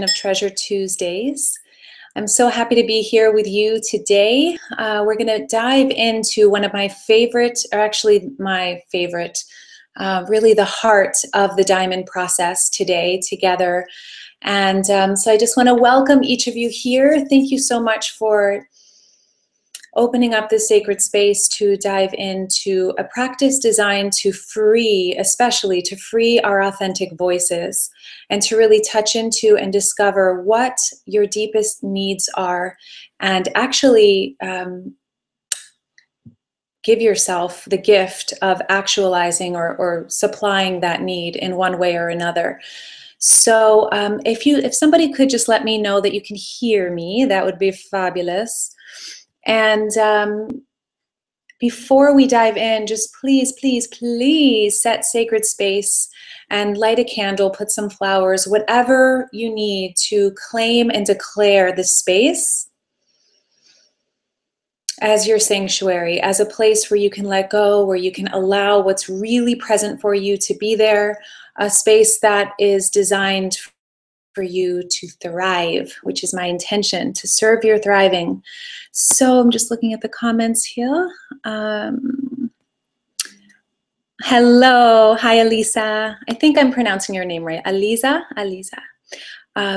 of Treasure Tuesdays. I'm so happy to be here with you today. We're going to dive into one of my favorite, or actually my favorite, really the heart of the diamond process today together. And so I just want to welcome each of you here. Thank you so much for opening up this sacred space to dive into a practice designed to free, especially to free our authentic voices and to really touch into and discover what your deepest needs are and actually give yourself the gift of actualizing or supplying that need in one way or another. So if somebody could just let me know that you can hear me, that would be fabulous. And before we dive in, just please, please, please set sacred space and light a candle, put some flowers, whatever you need to claim and declare this space as your sanctuary, as a place where you can let go, where you can allow what's really present for you to be there, a space that is designed for you to thrive, which is my intention, to serve your thriving. So I'm just looking at the comments here. Hello, hi Elisa. I think I'm pronouncing your name right. Aliza.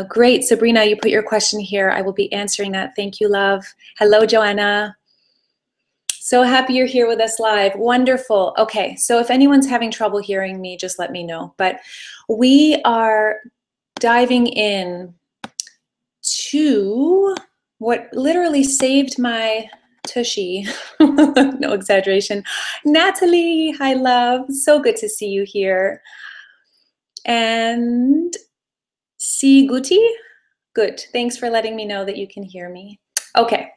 Great, Sabrina, you put your question here. I will be answering that. Thank you, love. Hello, Joanna. So happy you're here with us live. Wonderful. Okay, so if anyone's having trouble hearing me, just let me know. But we are diving in to what literally saved my tushy. No exaggeration. Natalie, hi love. So good to see you here. And see Guti? Good. Thanks for letting me know that you can hear me. Okay.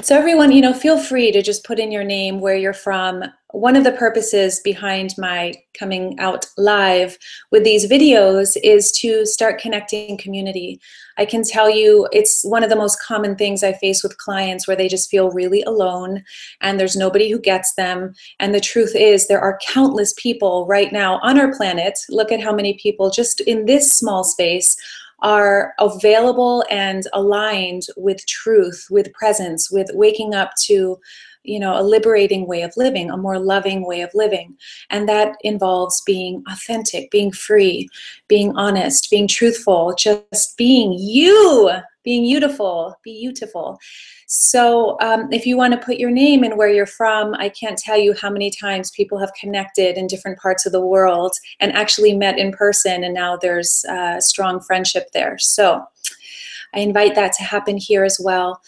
So everyone, feel free to just put in your name, where you're from. One of the purposes behind my coming out live with these videos is to start connecting community. I can tell you it's one of the most common things I face with clients, where they just feel really alone and there's nobody who gets them. And the truth is there are countless people right now on our planet. Look at how many people just in this small space are available and aligned with truth, with presence, with waking up to, a liberating way of living, a more loving way of living. And that involves being authentic, being free, being honest, being truthful, just being you, being beautiful. So if you want to put your name and where you're from, I can't tell you how many times people have connected in different parts of the world and actually met in person, and now there's a strong friendship there. So I invite that to happen here as well.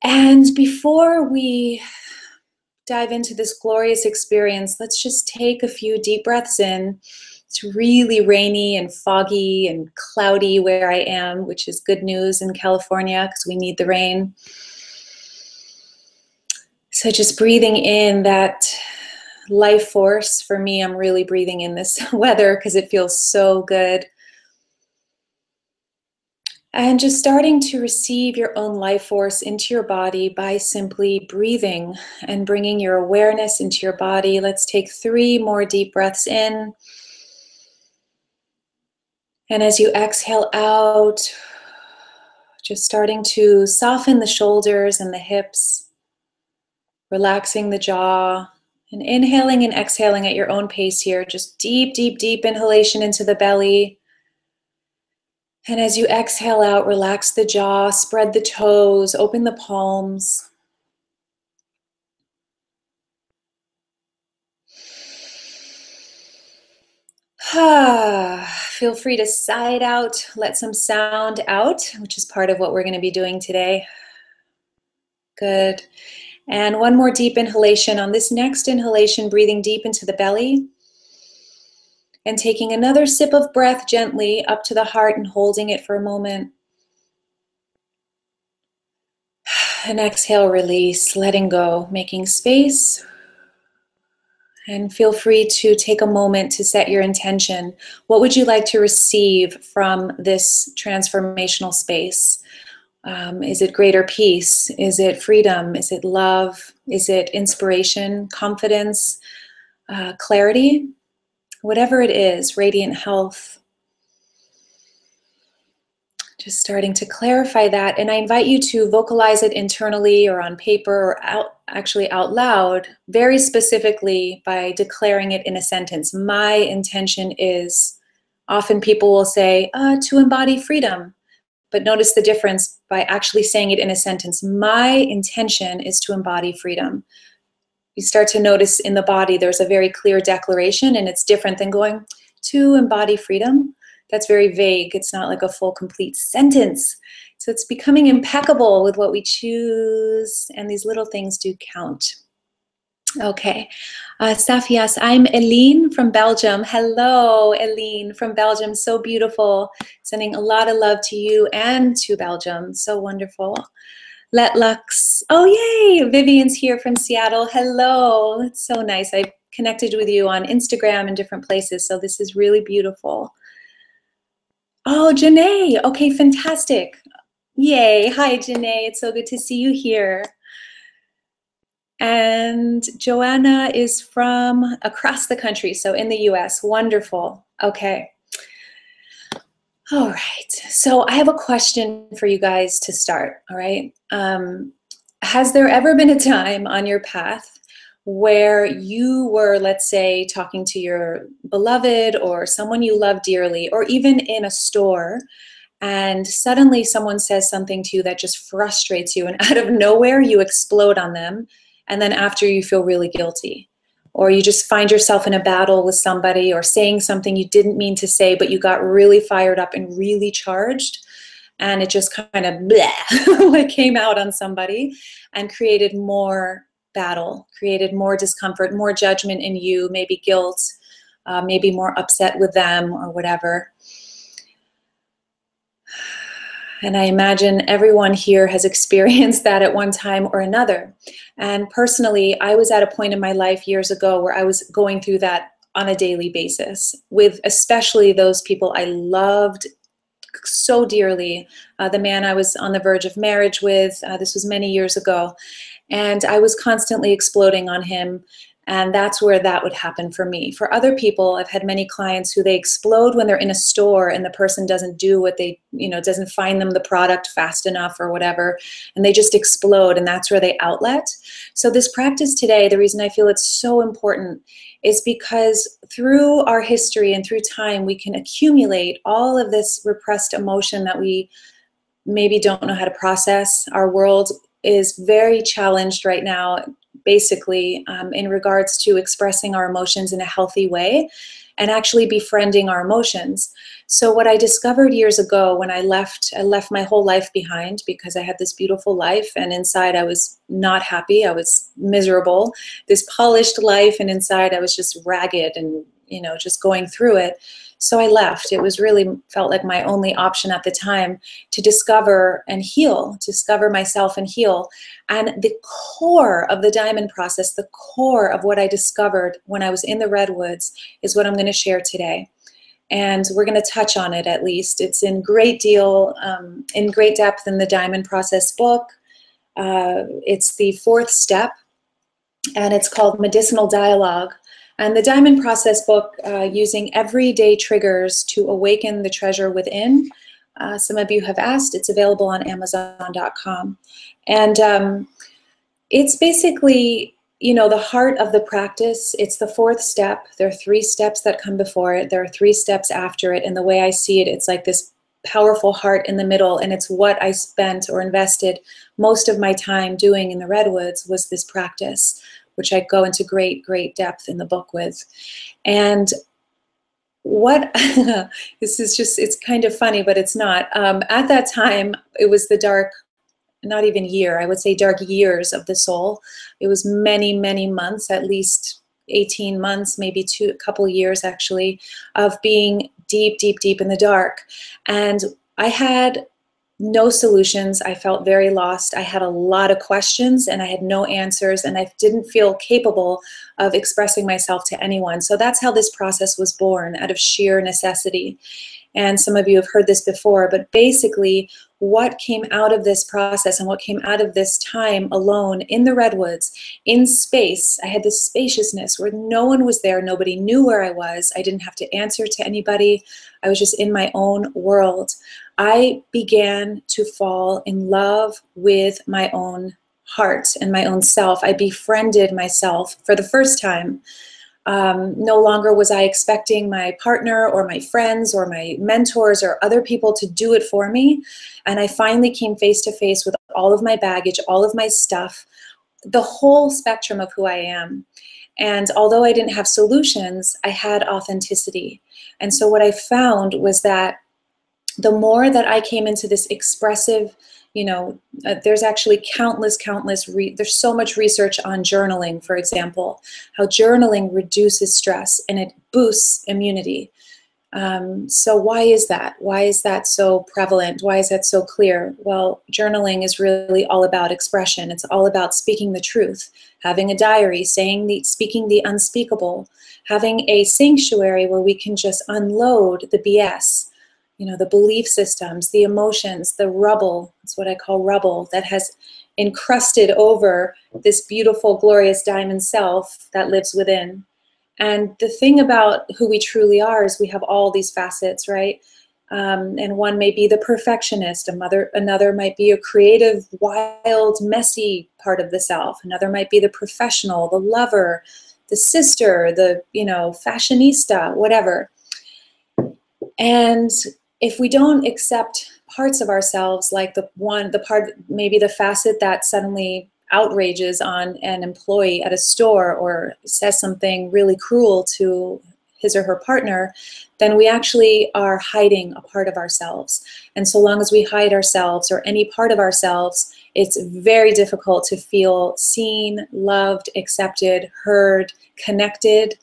And before we dive into this glorious experience, let's just take a few deep breaths in. It's really rainy and foggy and cloudy where I am, which is good news in California because we need the rain. So just breathing in that life force. For me, I'm really breathing in this weather because it feels so good. And just starting to receive your own life force into your body by simply breathing and bringing your awareness into your body. Let's take 3 more deep breaths in. And as you exhale out, just starting to soften the shoulders and the hips, relaxing the jaw, and inhaling and exhaling at your own pace here. Just deep, deep, deep inhalation into the belly. And as you exhale out, relax the jaw, spread the toes, open the palms. Feel free to sigh it out, let some sound out, which is part of what we're going to be doing today. Good. And one more deep inhalation. On this next inhalation, breathing deep into the belly. And taking another sip of breath gently up to the heart and holding it for a moment. And exhale, release, letting go, making space. And feel free to take a moment to set your intention. What would you like to receive from this transformational space? Is it greater peace? Is it freedom? Is it love? Is it inspiration, confidence, clarity? Whatever it is, radiant health. Just starting to clarify that. And I invite you to vocalize it internally or on paper or actually out loud, very specifically by declaring it in a sentence. My intention is, often people will say, to embody freedom. But notice the difference by actually saying it in a sentence. My intention is to embody freedom. You start to notice in the body there's a very clear declaration, and it's different than going to embody freedom. That's very vague. It's not like a full, complete sentence. So it's becoming impeccable with what we choose, and these little things do count. Okay. Safias, I'm Eline from Belgium. Hello, Eline from Belgium. So beautiful. Sending a lot of love to you and to Belgium. So wonderful. Let Lux. Oh, yay. Vivian's here from Seattle. Hello. It's so nice. I've connected with you on Instagram and different places, so this is really beautiful. Oh, Janae. Okay, fantastic. Yay. Hi, Janae. It's so good to see you here. And Joanna is from across the country, so in the US. Wonderful. Okay. All right. So I have a question for you guys to start. All right. Has there ever been a time on your path where you were, let's say, talking to your beloved or someone you love dearly, or even in a store, and suddenly someone says something to you that just frustrates you, and out of nowhere you explode on them, and then after you feel really guilty? Or you just find yourself in a battle with somebody or saying something you didn't mean to say, but you got really fired up and really charged, and it just kind of bleh, like came out on somebody and created more battle, created more discomfort, more judgment in you, maybe guilt, maybe more upset with them or whatever. And I imagine everyone here has experienced that at one time or another. And personally, I was at a point in my life years ago where I was going through that on a daily basis with especially those people I loved so dearly. The man I was on the verge of marriage with, this was many years ago, and I was constantly exploding on him. And that's where that would happen for me. For other people, I've had many clients who they explode when they're in a store and the person doesn't do what they, doesn't find them the product fast enough or whatever, and they just explode, and that's where they outlet. So this practice today, the reason I feel it's so important is because through our history and through time, we can accumulate all of this repressed emotion that we maybe don't know how to process. Our world is very challenged right now, basically, in regards to expressing our emotions in a healthy way and actually befriending our emotions. So what I discovered years ago when I left my whole life behind, because I had this beautiful life and inside I was not happy, I was miserable, this polished life, and inside I was just ragged and, just going through it. So I left. It was really felt like my only option at the time to discover and heal, discover myself and heal. And the core of the diamond process, the core of what I discovered when I was in the redwoods is what I'm going to share today. And we're going to touch on it at least. It's in great depth in the Diamond Process book. It's the 4th step, and it's called Medicinal Dialogue. And the Diamond Process book, using everyday triggers to awaken the treasure within. Some of you have asked. It's available on Amazon.com. And it's basically, the heart of the practice. It's the 4th step. There are 3 steps that come before it. There are 3 steps after it. And the way I see it, it's like this powerful heart in the middle. And it's what I spent or invested most of my time doing in the redwoods was this practice, which I go into great, great depth in the book with. And what, this is just, it's kind of funny, but it's not. At that time, it was the dark, not even year, I would say dark years of the soul. It was many, many months, at least 18 months, maybe a couple years actually, of being deep, deep, deep in the dark. And I had no solutions. I felt very lost. I had a lot of questions and I had no answers, and I didn't feel capable of expressing myself to anyone. So that's how this process was born, out of sheer necessity. And some of you have heard this before, but basically what came out of this process and what came out of this time alone in the redwoods, in space. I had this spaciousness where no one was there. Nobody knew where I was. I didn't have to answer to anybody. I was just in my own world. I began to fall in love with my own heart and my own self. I befriended myself for the first time. No longer was I expecting my partner or my friends or my mentors or other people to do it for me. And I finally came face to face with all of my baggage, all of my stuff, the whole spectrum of who I am. And although I didn't have solutions, I had authenticity. And so what I found was that the more that I came into this expressive, there's actually there's so much research on journaling, for example, how journaling reduces stress and it boosts immunity. So why is that? Why is that so prevalent? Why is that so clear? Well, journaling is really all about expression. It's all about speaking the truth, having a diary, speaking the unspeakable, having a sanctuary where we can just unload the BS. The belief systems, the emotions, the rubble, that's what I call rubble, that has encrusted over this beautiful, glorious diamond self that lives within. And the thing about who we truly are is we have all these facets, right? And one may be the perfectionist, another might be a creative, wild, messy part of the self. Another might be the professional, the lover, the sister, the, fashionista, whatever. And if we don't accept parts of ourselves, like maybe the facet that suddenly outrages on an employee at a store or says something really cruel to his or her partner, then we actually are hiding a part of ourselves. And so long as we hide ourselves or any part of ourselves, it's very difficult to feel seen, loved, accepted, heard, connected,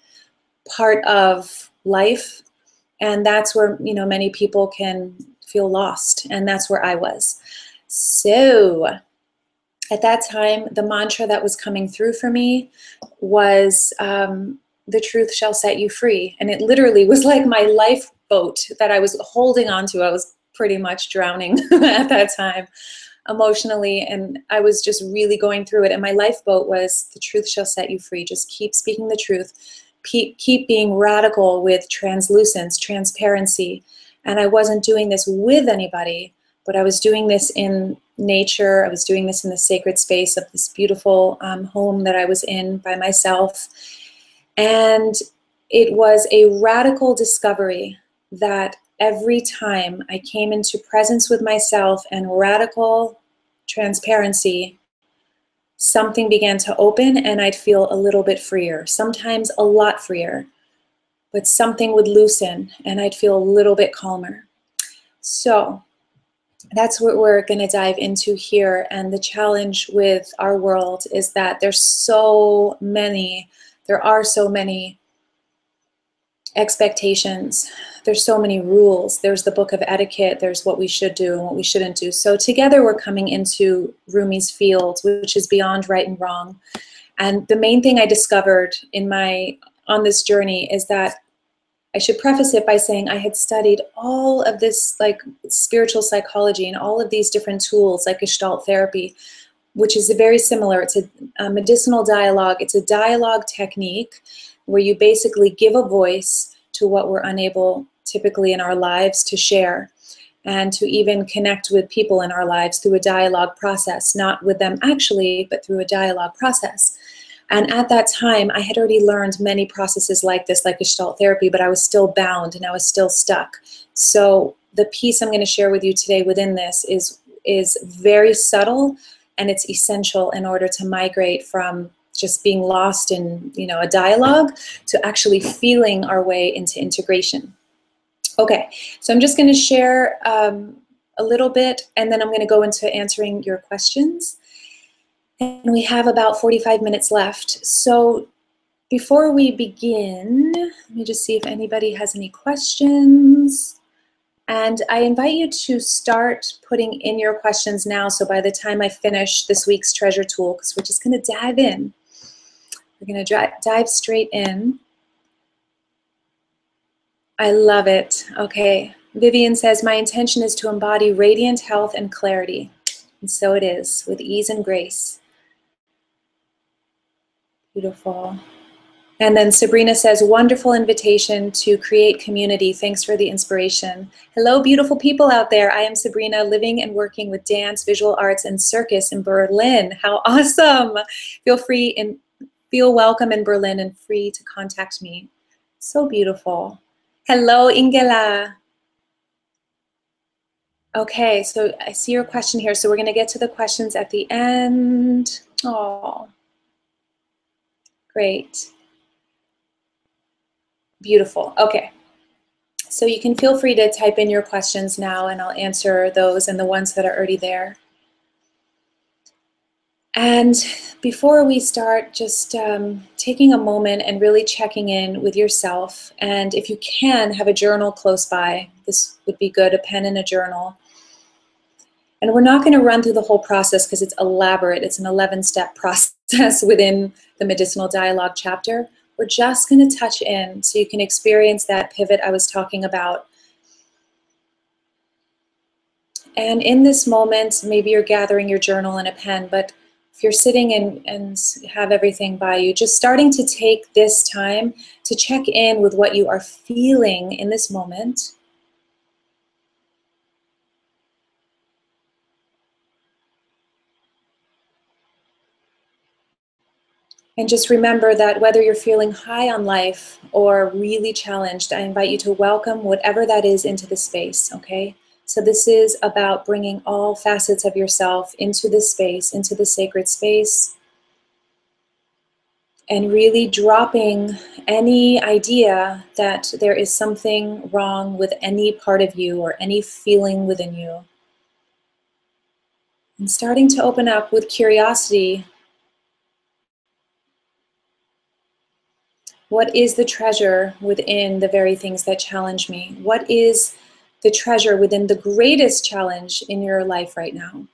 part of life. And that's where, many people can feel lost. And that's where I was. So at that time, the mantra that was coming through for me was, the truth shall set you free. And it literally was like my lifeboat that I was holding on to. I was pretty much drowning at that time emotionally. And I was just really going through it. And my lifeboat was, the truth shall set you free. Just keep speaking the truth. Keep being radical with translucence, transparency. And I wasn't doing this with anybody, but I was doing this in nature. I was doing this in the sacred space of this beautiful home that I was in by myself. And it was a radical discovery that every time I came into presence with myself and radical transparency, something began to open and I'd feel a little bit freer, sometimes a lot freer, but something would loosen and I'd feel a little bit calmer. So that's what we're going to dive into here. And the challenge with our world is that there are so many expectations. There's so many rules. There's the book of etiquette. There's what we should do and what we shouldn't do. So together we're coming into Rumi's field, which is beyond right and wrong. And the main thing I discovered on this journey is that I should preface it by saying I had studied all of this like spiritual psychology and all of these different tools like Gestalt therapy, which is very similar. It's a medicinal dialogue. It's a dialogue technique where you basically give a voice to what we're unable typically in our lives to share, and to even connect with people in our lives through a dialogue process, not with them actually, but through a dialogue process. And at that time, I had already learned many processes like this, like Gestalt therapy, but I was still bound and I was still stuck. So the piece I'm going to share with you today within this is very subtle, and it's essential in order to migrate from just being lost in, a dialogue to actually feeling our way into integration. Okay, so I'm just going to share a little bit, and then I'm going to go into answering your questions. And we have about 45 minutes left. So before we begin, let me just see if anybody has any questions. And I invite you to start putting in your questions now. So by the time I finish this week's treasure tool, because we're just going to dive in. We're going to dive straight in. I love it. Okay. Vivian says, my intention is to embody radiant health and clarity. And so it is, with ease and grace. Beautiful. And then Sabrina says, wonderful invitation to create community. Thanks for the inspiration. Hello, beautiful people out there. I am Sabrina, living and working with dance, visual arts, and circus in Berlin. How awesome. Feel welcome in Berlin and free to contact me. So beautiful. Hello, Ingela. Okay, so I see your question here. So we're going to get to the questions at the end. Oh, great. Beautiful. Okay. So you can feel free to type in your questions now and I'll answer those and the ones that are already there. And before we start, just taking a moment and really checking in with yourself. And if you can, have a journal close by. This would be good, a pen and a journal. And we're not going to run through the whole process because it's elaborate. It's an 11-step process within the Medicinal Dialogue chapter. We're just going to touch in so you can experience that pivot I was talking about. And in this moment, maybe you're gathering your journal and a pen, but if you're sitting and have everything by you, just starting to take this time to check in with what you are feeling in this moment. And just remember that whether you're feeling high on life or really challenged, I invite you to welcome whatever that is into the space, okay? So this is about bringing all facets of yourself into this space, into the sacred space, and really dropping any idea that there is something wrong with any part of you or any feeling within you. And starting to open up with curiosity. What is the treasure within the very things that challenge me? What is the treasure within the greatest challenge in your life right now?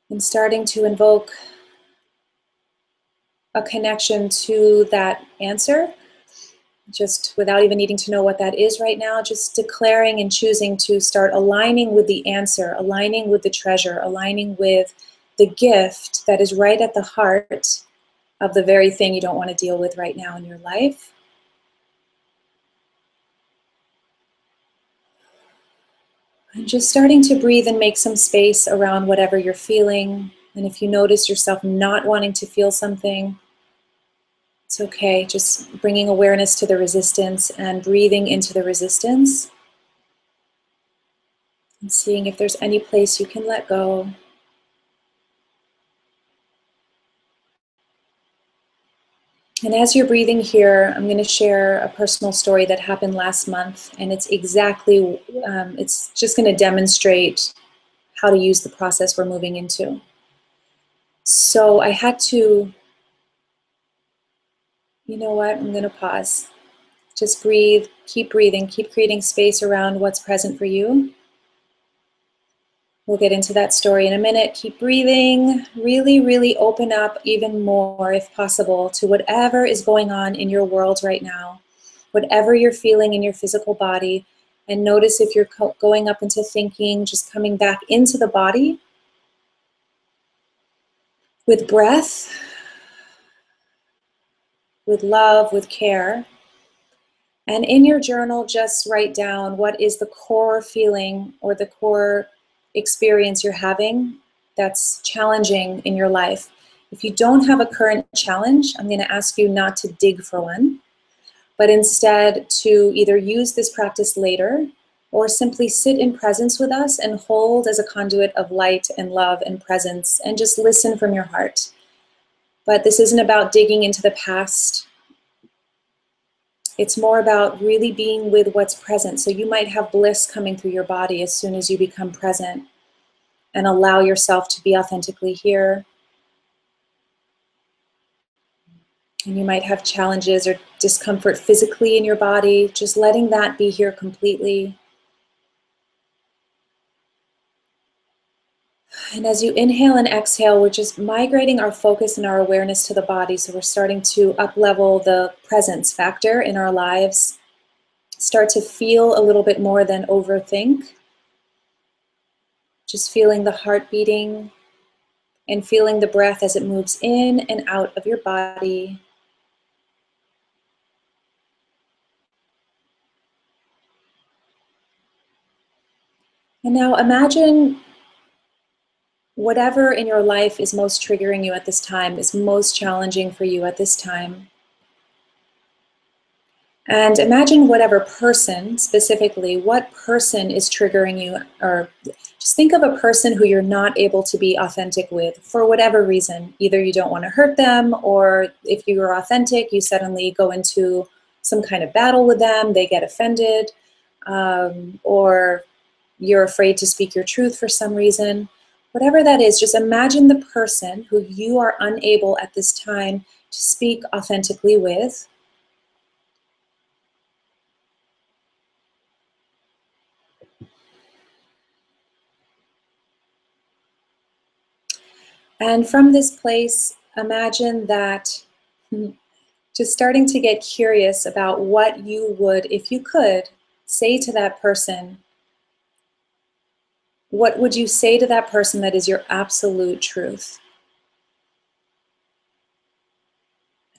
And starting to invoke a connection to that answer, just without even needing to know what that is right now, just declaring and choosing to start aligning with the answer, aligning with the treasure, aligning with the gift that is right at the heart of the very thing you don't want to deal with right now in your life. And just starting to breathe and make some space around whatever you're feeling. And if you notice yourself not wanting to feel something, it's okay. Just bringing awareness to the resistance and breathing into the resistance. And seeing if there's any place you can let go. And as you're breathing here, I'm going to share a personal story that happened last month. And it's exactly, it's just going to demonstrate how to use the process we're moving into. So I had to, you know what, I'm going to pause. Just breathe, keep breathing, keep creating space around what's present for you. We'll get into that story in a minute. Keep breathing, really, really open up even more, if possible, to whatever is going on in your world right now, whatever you're feeling in your physical body. And notice if you're going up into thinking, just coming back into the body with breath, with love, with care. And in your journal, just write down what is the core feeling or the core experience you're having that's challenging in your life. If you don't have a current challenge, I'm going to ask you not to dig for one, but instead to either use this practice later or simply sit in presence with us and hold as a conduit of light and love and presence and just listen from your heart. But this isn't about digging into the past. It's more about really being with what's present. So you might have bliss coming through your body as soon as you become present and allow yourself to be authentically here. And you might have challenges or discomfort physically in your body, just letting that be here completely. And as you inhale and exhale, we're just migrating our focus and our awareness to the body. So we're starting to up-level the presence factor in our lives. Start to feel a little bit more than overthink. Just feeling the heart beating and feeling the breath as it moves in and out of your body. And now imagine whatever in your life is most triggering you at this time, is most challenging for you at this time. And imagine whatever person, specifically, what person is triggering you, or just think of a person who you're not able to be authentic with for whatever reason. Either you don't want to hurt them, or if you are authentic, you suddenly go into some kind of battle with them, they get offended, or you're afraid to speak your truth for some reason. Whatever that is, just imagine the person who you are unable at this time to speak authentically with. And from this place, imagine that just starting to get curious about what you would, if you could, say to that person. What would you say to that person that is your absolute truth?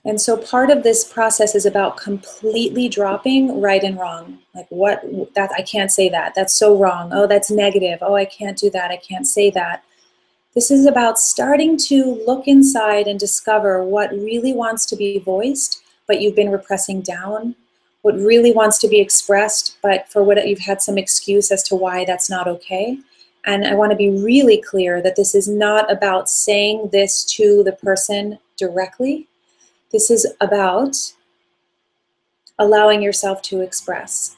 And so part of this process is about completely dropping right and wrong. Like, what, that, I can't say that. That's so wrong. Oh, that's negative. Oh, I can't do that. I can't say that. This is about starting to look inside and discover what really wants to be voiced, but you've been repressing down. What really wants to be expressed, but for what you've had some excuse as to why that's not okay. And I want to be really clear that this is not about saying this to the person directly. This is about allowing yourself to express.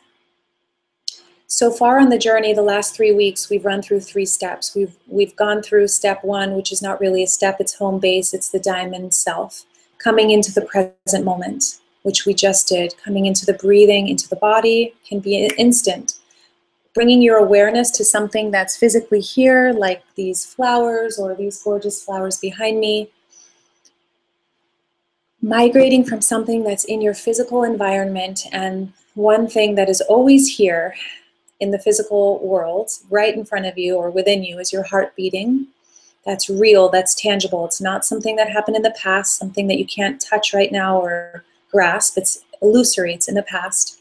So far on the journey, the last 3 weeks, we've run through 3 steps. We've gone through step 1, which is not really a step, it's home base, it's the diamond self. Coming into the present moment, which we just did. Coming into the breathing, into the body, can be instant. Bringing your awareness to something that's physically here, like these flowers or these gorgeous flowers behind me. Migrating from something that's in your physical environment, and one thing that is always here in the physical world, right in front of you or within you, is your heart beating. That's real, that's tangible. It's not something that happened in the past, something that you can't touch right now or grasp. It's illusory, it's in the past.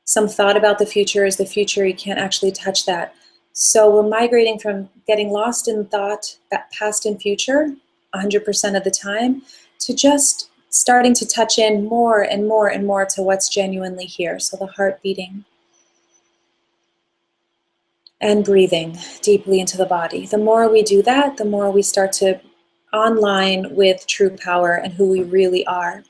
Some thought about the future is the future, you can't actually touch that. So we're migrating from getting lost in thought, past and future, 100% of the time, to just starting to touch in more and more and more to what's genuinely here. So the heart beating. And breathing deeply into the body. The more we do that, the more we start to online with true power and who we really are.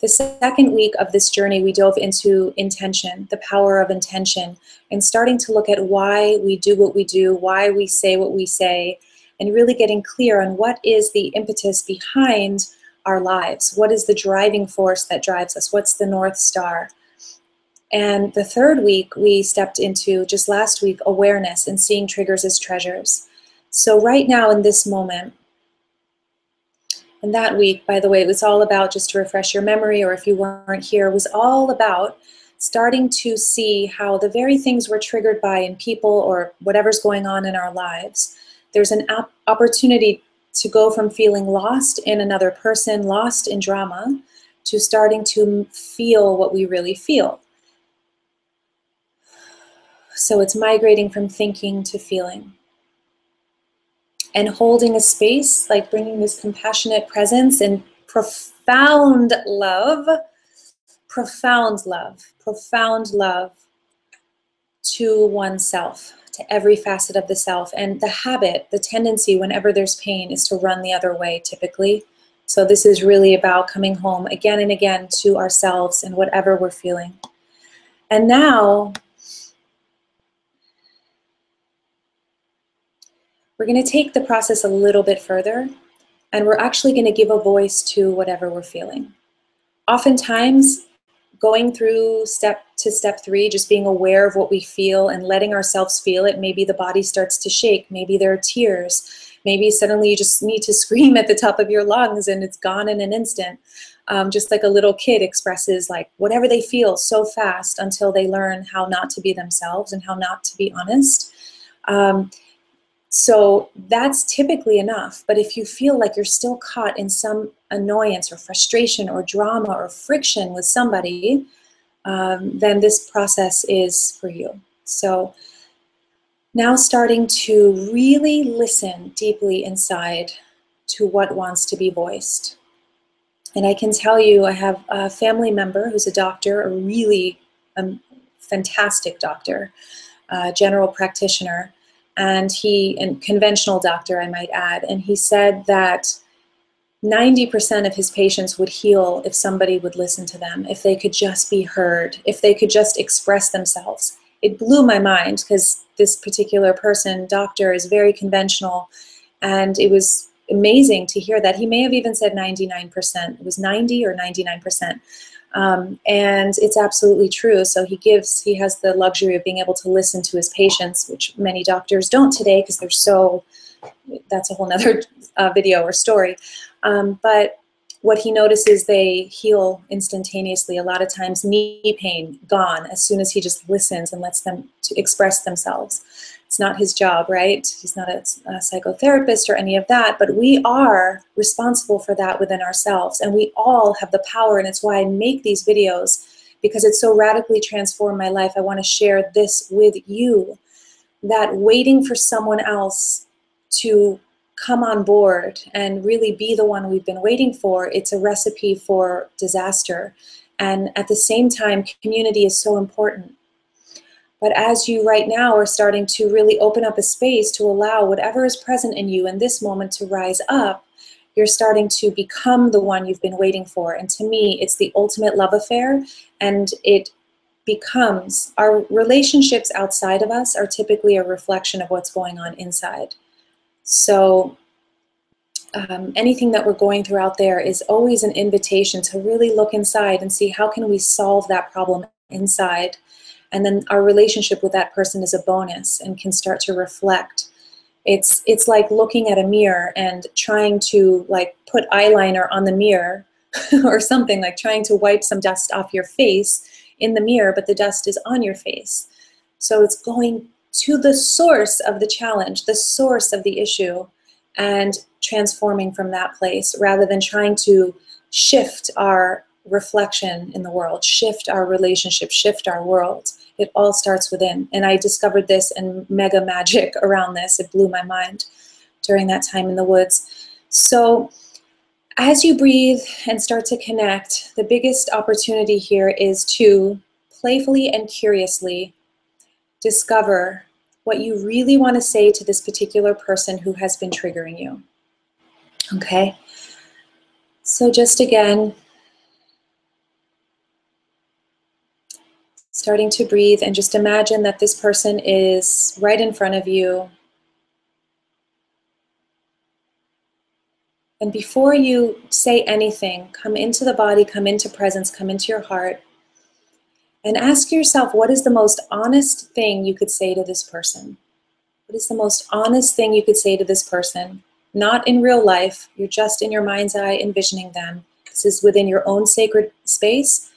The second week of this journey, we dove into intention, the power of intention, and starting to look at why we do what we do, why we say what we say, and really getting clear on what is the impetus behind our lives. What is the driving force that drives us? What's the North Star? And the third week, we stepped into, just last week, awareness and seeing triggers as treasures. So right now in this moment, and that week, by the way, it was all about, just to refresh your memory, or if you weren't here, it was all about starting to see how the very things we're triggered by in people or whatever's going on in our lives, there's an opportunity to go from feeling lost in another person, lost in drama, to starting to feel what we really feel. So it's migrating from thinking to feeling. And holding a space, like bringing this compassionate presence and profound love to oneself, to every facet of the self. And the habit, the tendency whenever there's pain is to run the other way typically. So this is really about coming home again and again to ourselves and whatever we're feeling. And now, we're going to take the process a little bit further, and we're actually going to give a voice to whatever we're feeling. Oftentimes, going through step 3, just being aware of what we feel and letting ourselves feel it, maybe the body starts to shake, maybe there are tears, maybe suddenly you just need to scream at the top of your lungs and it's gone in an instant. just like a little kid expresses like whatever they feel so fast until they learn how not to be themselves and how not to be honest. So that's typically enough. But if you feel like you're still caught in some annoyance or frustration or drama or friction with somebody, then this process is for you. So now starting to really listen deeply inside to what wants to be voiced. And I can tell you, I have a family member who's a doctor, a really fantastic doctor, general practitioner, and conventional doctor, I might add. And he said that 90% of his patients would heal if somebody would listen to them, if they could just be heard, if they could just express themselves. It blew my mind because this particular person, doctor, is very conventional, and it was amazing to hear that. He may have even said 99%. It was 90 or 99%. And it's absolutely true. So he has the luxury of being able to listen to his patients, which many doctors don't today because that's a whole nother video or story. But what he notices, they heal instantaneously. A lot of times knee pain gone as soon as he just listens and lets them to express themselves. It's not his job, right? He's not a psychotherapist or any of that, but we are responsible for that within ourselves, and we all have the power, and it's why I make these videos, because it so radically transformed my life. I want to share this with you, that waiting for someone else to come on board and really be the one we've been waiting for, it's a recipe for disaster. And at the same time, community is so important. But as you right now are starting to really open up a space to allow whatever is present in you in this moment to rise up, you're starting to become the one you've been waiting for. And to me, it's the ultimate love affair. And it becomes, our relationships outside of us are typically a reflection of what's going on inside. So anything that we're going through out there is always an invitation to really look inside and see how can we solve that problem inside. And then our relationship with that person is a bonus and can start to reflect. It's like looking at a mirror and trying to like put eyeliner on the mirror or something, like trying to wipe some dust off your face in the mirror, but the dust is on your face. So it's going to the source of the challenge, the source of the issue, and transforming from that place rather than trying to shift our reflection in the world, shift our relationship, shift our world. It all starts within. And I discovered this and mega magic around this. It blew my mind during that time in the woods. So as you breathe and start to connect, the biggest opportunity here is to playfully and curiously discover what you really want to say to this particular person who has been triggering you. Okay? So just again, starting to breathe and just imagine that this person is right in front of you. And before you say anything, come into the body, come into presence, come into your heart, and ask yourself, what is the most honest thing you could say to this person? What is the most honest thing you could say to this person? Not in real life, you're just in your mind's eye envisioning them. This is within your own sacred space,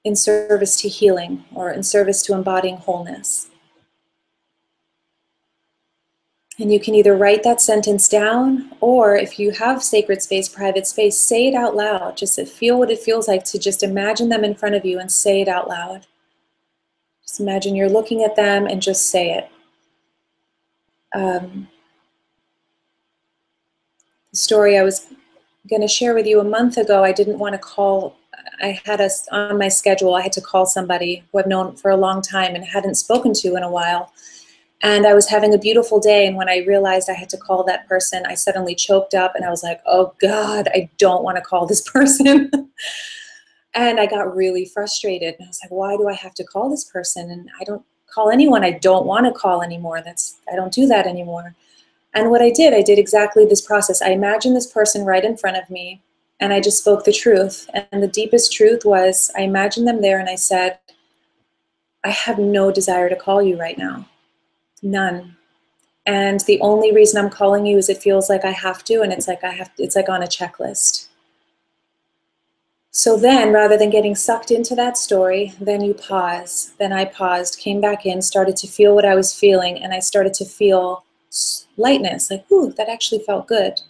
in service to healing or in service to embodying wholeness. And you can either write that sentence down, or if you have sacred space, private space, say it out loud. Just to feel what it feels like to just imagine them in front of you and say it out loud. Just imagine you're looking at them and just say it. The story I was going to share with you a month ago, I didn't want to call. I had us on my schedule. I had to call somebody who I've known for a long time and hadn't spoken to in a while. And I was having a beautiful day, and when I realized I had to call that person, I suddenly choked up and I was like, oh God, I don't want to call this person. And I got really frustrated. And I was like, why do I have to call this person? And I don't call anyone I don't want to call anymore. I don't do that anymore. And what I did exactly this process. I imagined this person right in front of me, and I just spoke the truth. And the deepest truth was, I imagined them there, and I said, I have no desire to call you right now. None. And the only reason I'm calling you is it feels like I have to, and it's like on a checklist. So then, rather than getting sucked into that story, then you pause. Then I paused, came back in, started to feel what I was feeling, and I started to feel lightness, like, ooh, that actually felt good.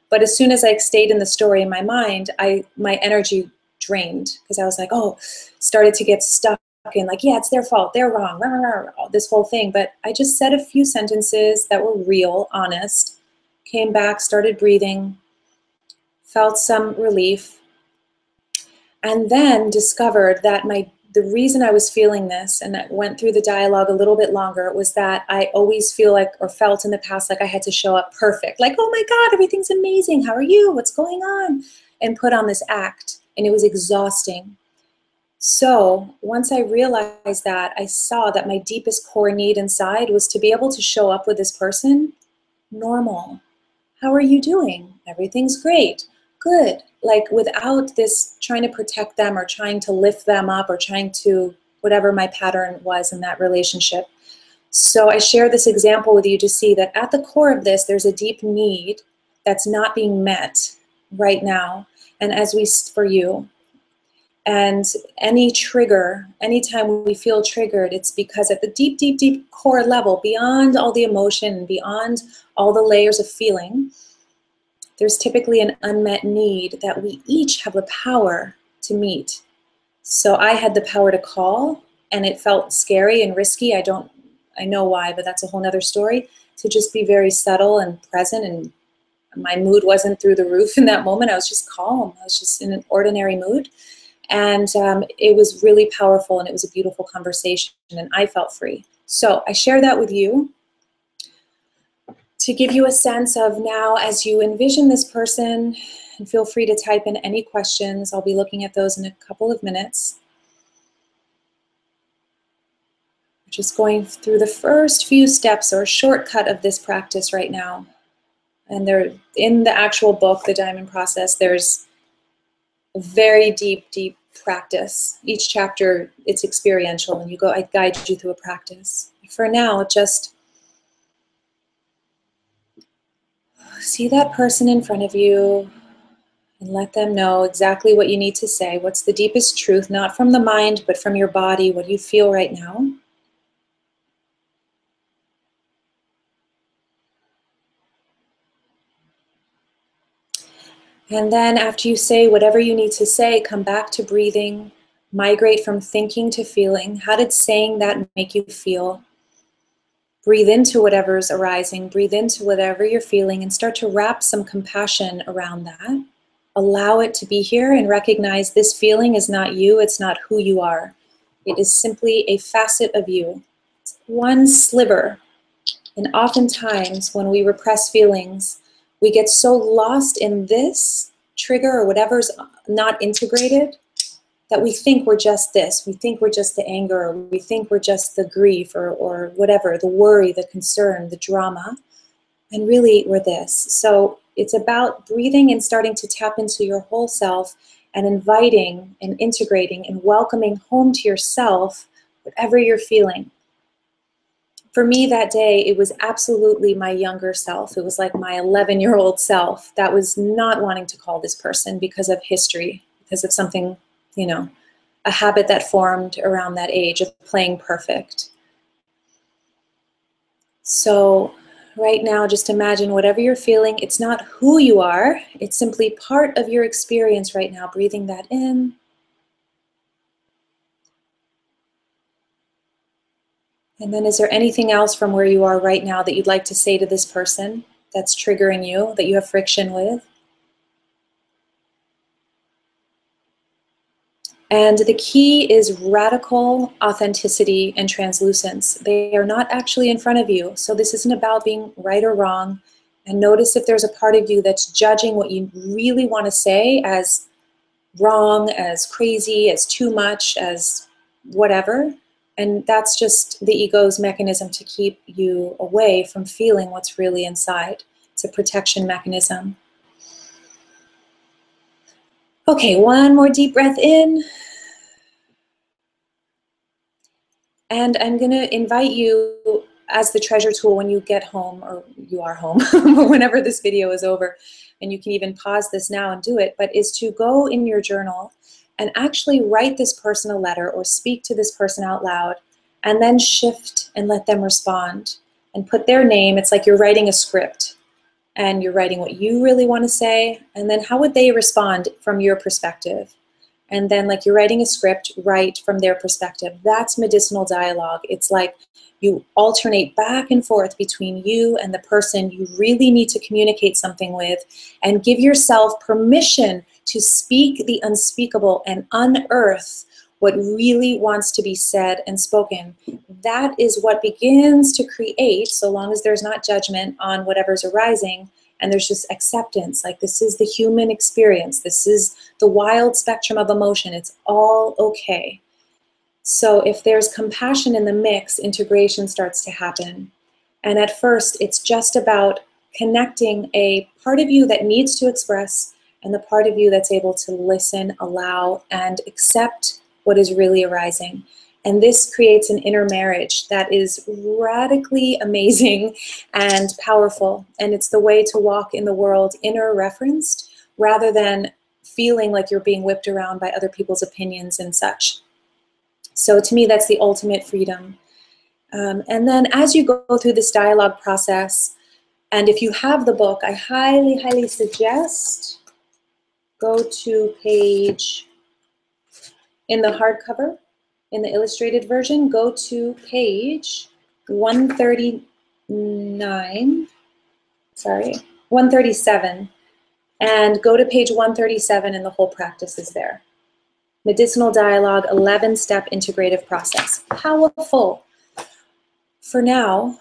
But as soon as I stayed in the story in my mind, my energy drained, because I was like, oh, started to get stuck in like, yeah, it's their fault, they're wrong, rah, rah, rah, this whole thing. But I just said a few sentences that were real, honest, came back, started breathing, felt some relief, and then discovered that the reason I was feeling this, and I went through the dialogue a little bit longer, was that I always feel like, or felt in the past, like I had to show up perfect. Like, oh my God, everything's amazing. How are you? What's going on? And put on this act. And it was exhausting. So once I realized that, I saw that my deepest core need inside was to be able to show up with this person normal. How are you doing? Everything's great. Good. Like, without this trying to protect them or trying to lift them up or trying to, whatever my pattern was in that relationship. So I share this example with you to see that at the core of this, there's a deep need that's not being met right now. And for you, and any trigger, anytime we feel triggered, it's because at the deep, deep, deep core level, beyond all the emotion, beyond all the layers of feeling, there's typically an unmet need that we each have the power to meet. So I had the power to call, and it felt scary and risky. I know why, but that's a whole nother story. To just be very subtle and present, and my mood wasn't through the roof in that moment. I was just calm. I was just in an ordinary mood. And it was really powerful, and it was a beautiful conversation, and I felt free. So I share that with you to give you a sense of, now as you envision this person, and feel free to type in any questions. I'll be looking at those in a couple of minutes. Just going through the first few steps, or a shortcut of this practice right now. And there, in the actual book, The Diamond Process, there's a very deep, deep practice. Each chapter, it's experiential, and I guide you through a practice. For now, just see that person in front of you and let them know exactly what you need to say. What's the deepest truth, not from the mind, but from your body, what you feel right now. And then after you say whatever you need to say, come back to breathing, migrate from thinking to feeling. How did saying that make you feel? Breathe into whatever's arising, breathe into whatever you're feeling, and start to wrap some compassion around that. Allow it to be here, and recognize this feeling is not you, it's not who you are. It is simply a facet of you. It's one sliver. And oftentimes when we repress feelings, we get so lost in this trigger or whatever's not integrated that we think we're just this. We think we're just the anger, or we think we're just the grief, or whatever, the worry, the concern, the drama. And really, we're this. So it's about breathing and starting to tap into your whole self, and inviting and integrating and welcoming home to yourself whatever you're feeling. For me that day, it was absolutely my younger self. It was like my 11-year-old self that was not wanting to call this person because of history, because of something, a habit that formed around that age of playing perfect. So right now, just imagine whatever you're feeling, it's not who you are, it's simply part of your experience right now. Breathing that in. And then is there anything else from where you are right now that you'd like to say to this person that's triggering you, that you have friction with? And the key is radical authenticity and translucence. They are not actually in front of you. So this isn't about being right or wrong. And notice if there's a part of you that's judging what you really want to say as wrong, as crazy, as too much, as whatever. And that's just the ego's mechanism to keep you away from feeling what's really inside. It's a protection mechanism. Okay, one more deep breath in. And I'm going to invite you, as the treasure tool when you get home, or you are home, whenever this video is over, and you can even pause this now and do it, but is to go in your journal and actually write this person a letter or speak to this person out loud, and then shift and let them respond and put their name. It's like you're writing a script and you're writing what you really want to say, and then how would they respond from your perspective? And then like you're writing a script, right from their perspective. That's medicinal dialogue. It's like you alternate back and forth between you and the person you really need to communicate something with, and give yourself permission to speak the unspeakable and unearth what really wants to be said and spoken. That is what begins to create, so long as there's not judgment on whatever's arising, and there's just acceptance, like this is the human experience, this is the wild spectrum of emotion, it's all okay. So if there's compassion in the mix, integration starts to happen. And at first, it's just about connecting a part of you that needs to express and the part of you that's able to listen, allow, and accept what is really arising. And this creates an inner marriage that is radically amazing and powerful. And it's the way to walk in the world inner referenced, rather than feeling like you're being whipped around by other people's opinions and such. So to me, that's the ultimate freedom. And then as you go through this dialogue process, and if you have the book, I highly, highly suggest go to page, in the hardcover, in the illustrated version, go to page 137, and go to page 137, and the whole practice is there. Medicinal Dialogue, 11-step integrative process. Powerful. For now,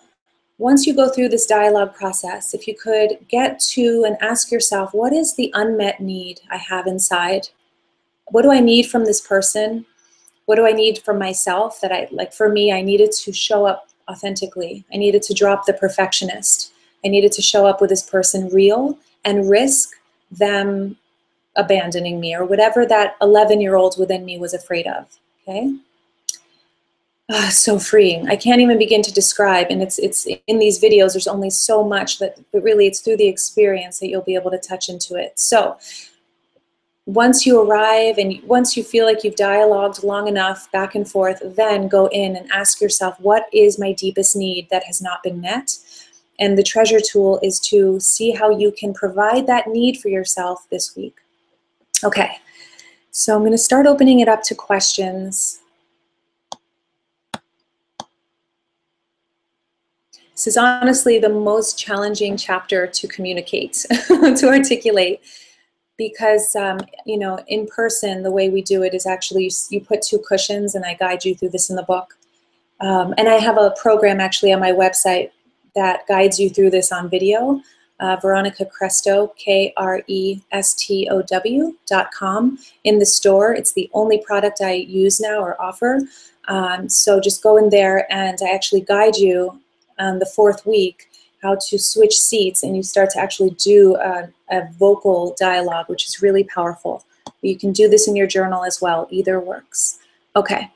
once you go through this dialogue process, if you could get to and ask yourself, what is the unmet need I have inside? What do I need from this person? What do I need from myself? For me, I needed to show up authentically. I needed to drop the perfectionist. I needed to show up with this person real and risk them abandoning me, or whatever that 11-year-old within me was afraid of, okay? So freeing. I can't even begin to describe, and it's in these videos, there's only so much but really it's through the experience that you'll be able to touch into it. So once you arrive and once you feel like you've dialogued long enough back and forth, then go in and ask yourself, what is my deepest need that has not been met? And the treasure tool is to see how you can provide that need for yourself this week. Okay, so I'm going to start opening it up to questions. This is honestly the most challenging chapter to communicate, to articulate, because, you know, in person, the way we do it is actually you put 2 cushions, and I guide you through this in the book. And I have a program actually on my website that guides you through this on video. Veronica Cresto, KRESTOW.com. In the store. It's the only product I use now or offer. So just go in there, and I actually guide you on the 4th week how to switch seats, and you start to actually do a vocal dialogue, which is really powerful. You can do this in your journal as well. Either works. Okay.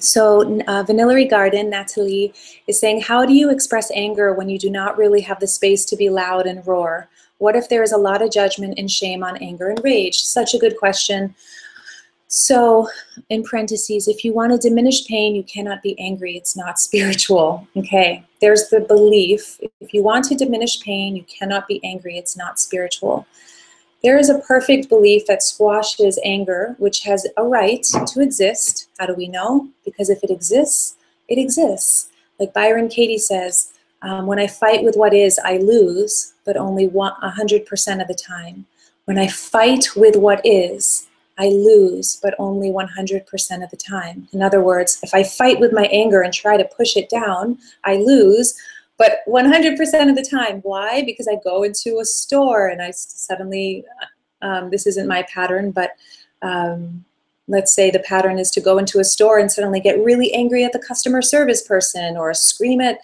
So Vanillary Garden, Natalie, is saying, how do you express anger when you do not really have the space to be loud and roar? What if there is a lot of judgment and shame on anger and rage? Such a good question. So in parentheses, if you want to diminish pain, you cannot be angry. It's not spiritual. Okay, there's the belief. If you want to diminish pain, you cannot be angry. It's not spiritual. There is a perfect belief that squashes anger, which has a right to exist. How do we know? Because if it exists, it exists. Like Byron Katie says, when I fight with what is, I lose, but only 100% of the time. When I fight with what is, I lose, but only 100% of the time. In other words, if I fight with my anger and try to push it down, I lose, but 100% of the time. Why? Because I go into a store and I suddenly, this isn't my pattern, but let's say the pattern is to go into a store and suddenly get really angry at the customer service person, or scream at,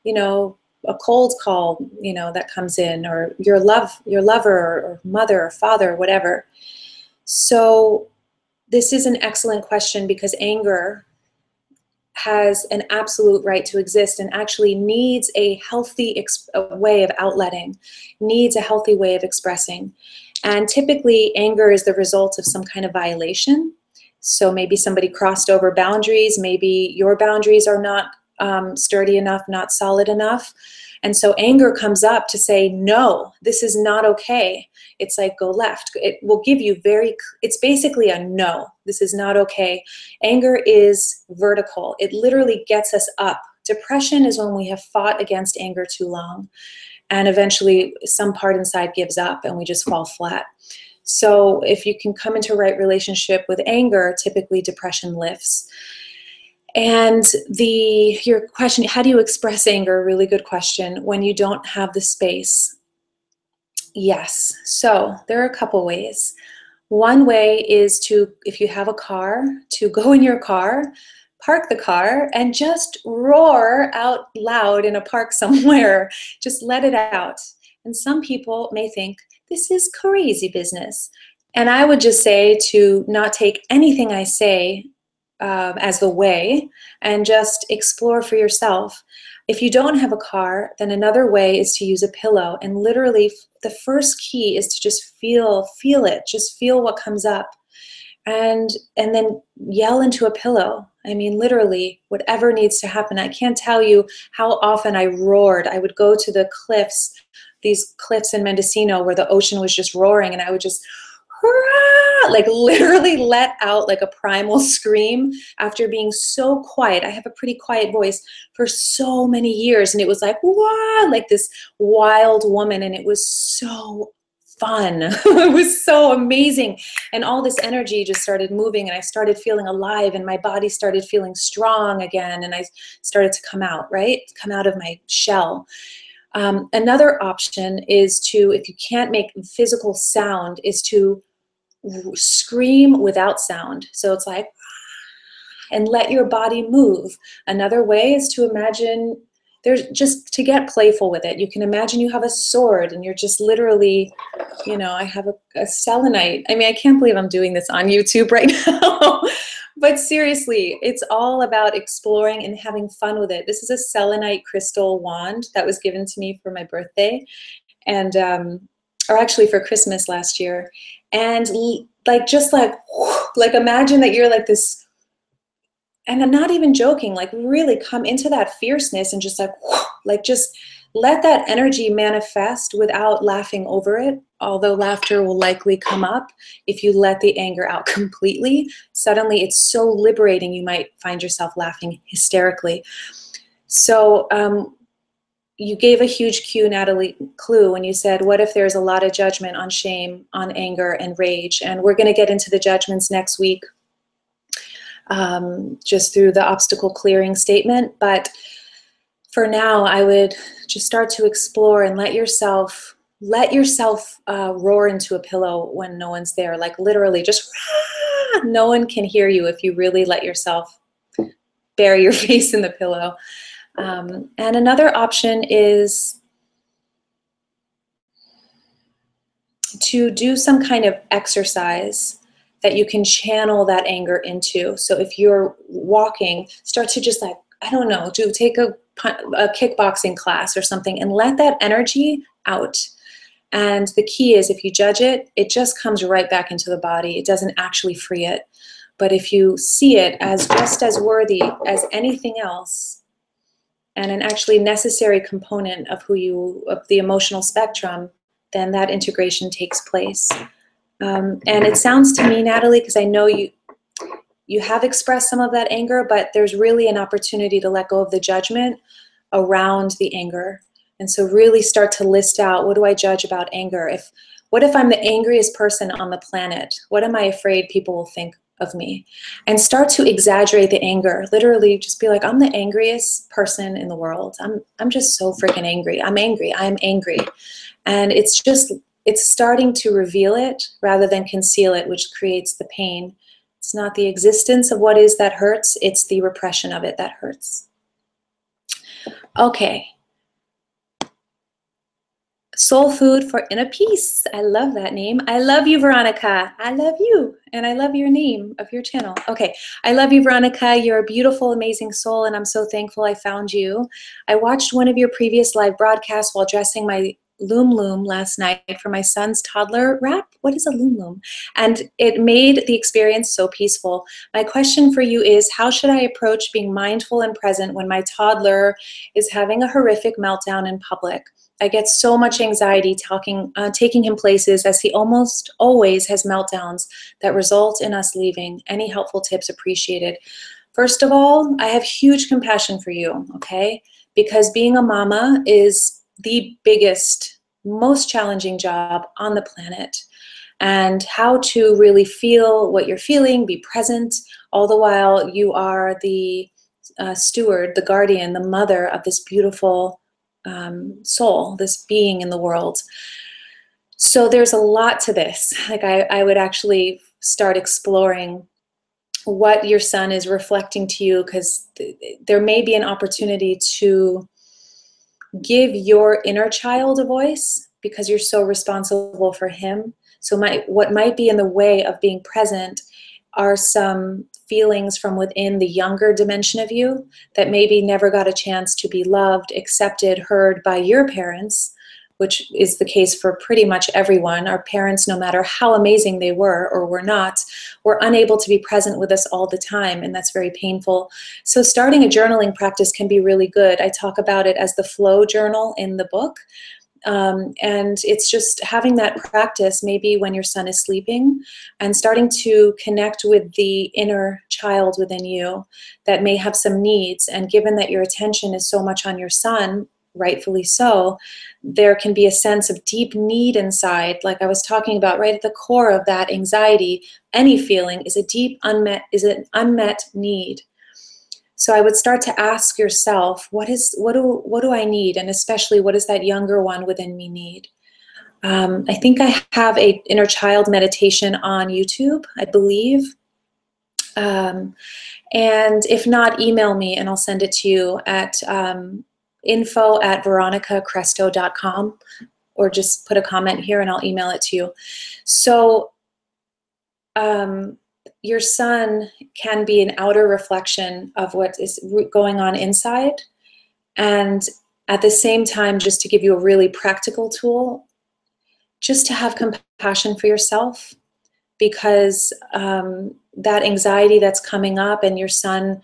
you know, a cold call, you know, that comes in, or your lover or mother or father or whatever. So this is an excellent question, because anger has an absolute right to exist and actually needs a healthy way of outletting, needs a healthy way of expressing. And typically anger is the result of some kind of violation. So maybe somebody crossed over boundaries, maybe your boundaries are not sturdy enough, not solid enough. And so anger comes up to say, no, this is not okay. It's like, go left. It will give you it's basically a no, this is not okay. Anger is vertical. It literally gets us up. Depression is when we have fought against anger too long, and eventually some part inside gives up and we just fall flat. So if you can come into right relationship with anger, typically depression lifts. And your question, how do you express anger? Really good question. When you don't have the space. Yes. So there are a couple ways. One way is to, if you have a car, to go in your car, park the car, and just roar out loud in a park somewhere. Just let it out. And some people may think, this is crazy business. And I would just say to not take anything I say as the way, and just explore for yourself. If you don't have a car, then another way is to use a pillow. And literally, the first key is to just feel it. Just feel what comes up. And then yell into a pillow. I mean, literally, whatever needs to happen. I can't tell you how often I roared. I would go to the cliffs, these cliffs in Mendocino where the ocean was just roaring, and I would just, like literally let out like a primal scream after being so quiet. I have a pretty quiet voice for so many years, and it was like, wah, like this wild woman, and it was so fun. It was so amazing. And all this energy just started moving, and I started feeling alive, and my body started feeling strong again, and I started to come out, right? Come out of my shell. Another option is to, if you can't make physical sound, is to scream without sound. So it's like, and let your body move. Another way is to imagine, there's just to get playful with it. You can imagine you have a sword and you're just literally, I have a selenite. I mean, I can't believe I'm doing this on YouTube right now. But seriously, it's all about exploring and having fun with it. This is a selenite crystal wand that was given to me for my birthday, and or actually for Christmas last year. And just imagine that you're like this, and I'm not even joking, like really come into that fierceness and just just let that energy manifest without laughing over it. Although laughter will likely come up if you let the anger out completely. Suddenly it's so liberating, you might find yourself laughing hysterically. So you gave a huge clue when you said, what if there's a lot of judgment on shame, on anger and rage? And we're going to get into the judgments next week, just through the obstacle clearing statement. But for now, I would just start to explore and let yourself roar into a pillow when no one's there. Like literally just, no one can hear you if you really let yourself bury your face in the pillow. And another option is to do some kind of exercise that you can channel that anger into. So if you're walking, start to just take a kickboxing class or something and let that energy out. And the key is, if you judge it, it just comes right back into the body. It doesn't actually free it. But if you see it as just as worthy as anything else, and an actually necessary component of the emotional spectrum, then that integration takes place. And it sounds to me, Natalie, because I know you have expressed some of that anger, but there's really an opportunity to let go of the judgment around the anger. And so really start to list out, what do I judge about anger? What if I'm the angriest person on the planet? What am I afraid people will think of me? And start to exaggerate the anger. Literally just be like, I'm the angriest person in the world. I'm just so freaking angry. I'm angry. And it's starting to reveal it rather than conceal it, which creates the pain. It's not the existence of what is that hurts, it's the repression of it that hurts. Okay. Soul food for inner peace. I love that name. I love you, Veronica. I love you. And I love your name of your channel. Okay. I love you, Veronica. You're a beautiful, amazing soul. And I'm so thankful I found you. I watched one of your previous live broadcasts while dressing my loom last night for my son's toddler wrap. What is a loom? And it made the experience so peaceful. My question for you is, how should I approach being mindful and present when my toddler is having a horrific meltdown in public? I get so much anxiety taking him places, as he almost always has meltdowns that result in us leaving. Any helpful tips appreciated. First of all, I have huge compassion for you, okay? Because being a mama is the biggest, most challenging job on the planet. And how to really feel what you're feeling, be present, all the while you are the steward, the guardian, the mother of this beautiful soul, this being in the world. So there's a lot to this. Like I would actually start exploring what your son is reflecting to you, because there may be an opportunity to give your inner child a voice because you're so responsible for him. So what might be in the way of being present are some feelings from within the younger dimension of you that maybe never got a chance to be loved, accepted, heard by your parents, which is the case for pretty much everyone. Our parents, no matter how amazing they were or were not, were unable to be present with us all the time, and that's very painful. So starting a journaling practice can be really good. I talk about it as the flow journal in the book. And it's just having that practice maybe when your son is sleeping and starting to connect with the inner child within you that may have some needs. And given that your attention is so much on your son, rightfully so, there can be a sense of deep need inside. Like I was talking about, right at the core of that anxiety, any feeling is an unmet need. So I would start to ask yourself, what do I need? And especially, what does that younger one within me need? I think I have a inner child meditation on YouTube, I believe. And if not, email me and I'll send it to you at info@veronicacresto.com, or just put a comment here and I'll email it to you. So your son can be an outer reflection of what is going on inside. And at the same time, just to give you a really practical tool, just to have compassion for yourself, because that anxiety that's coming up and your son,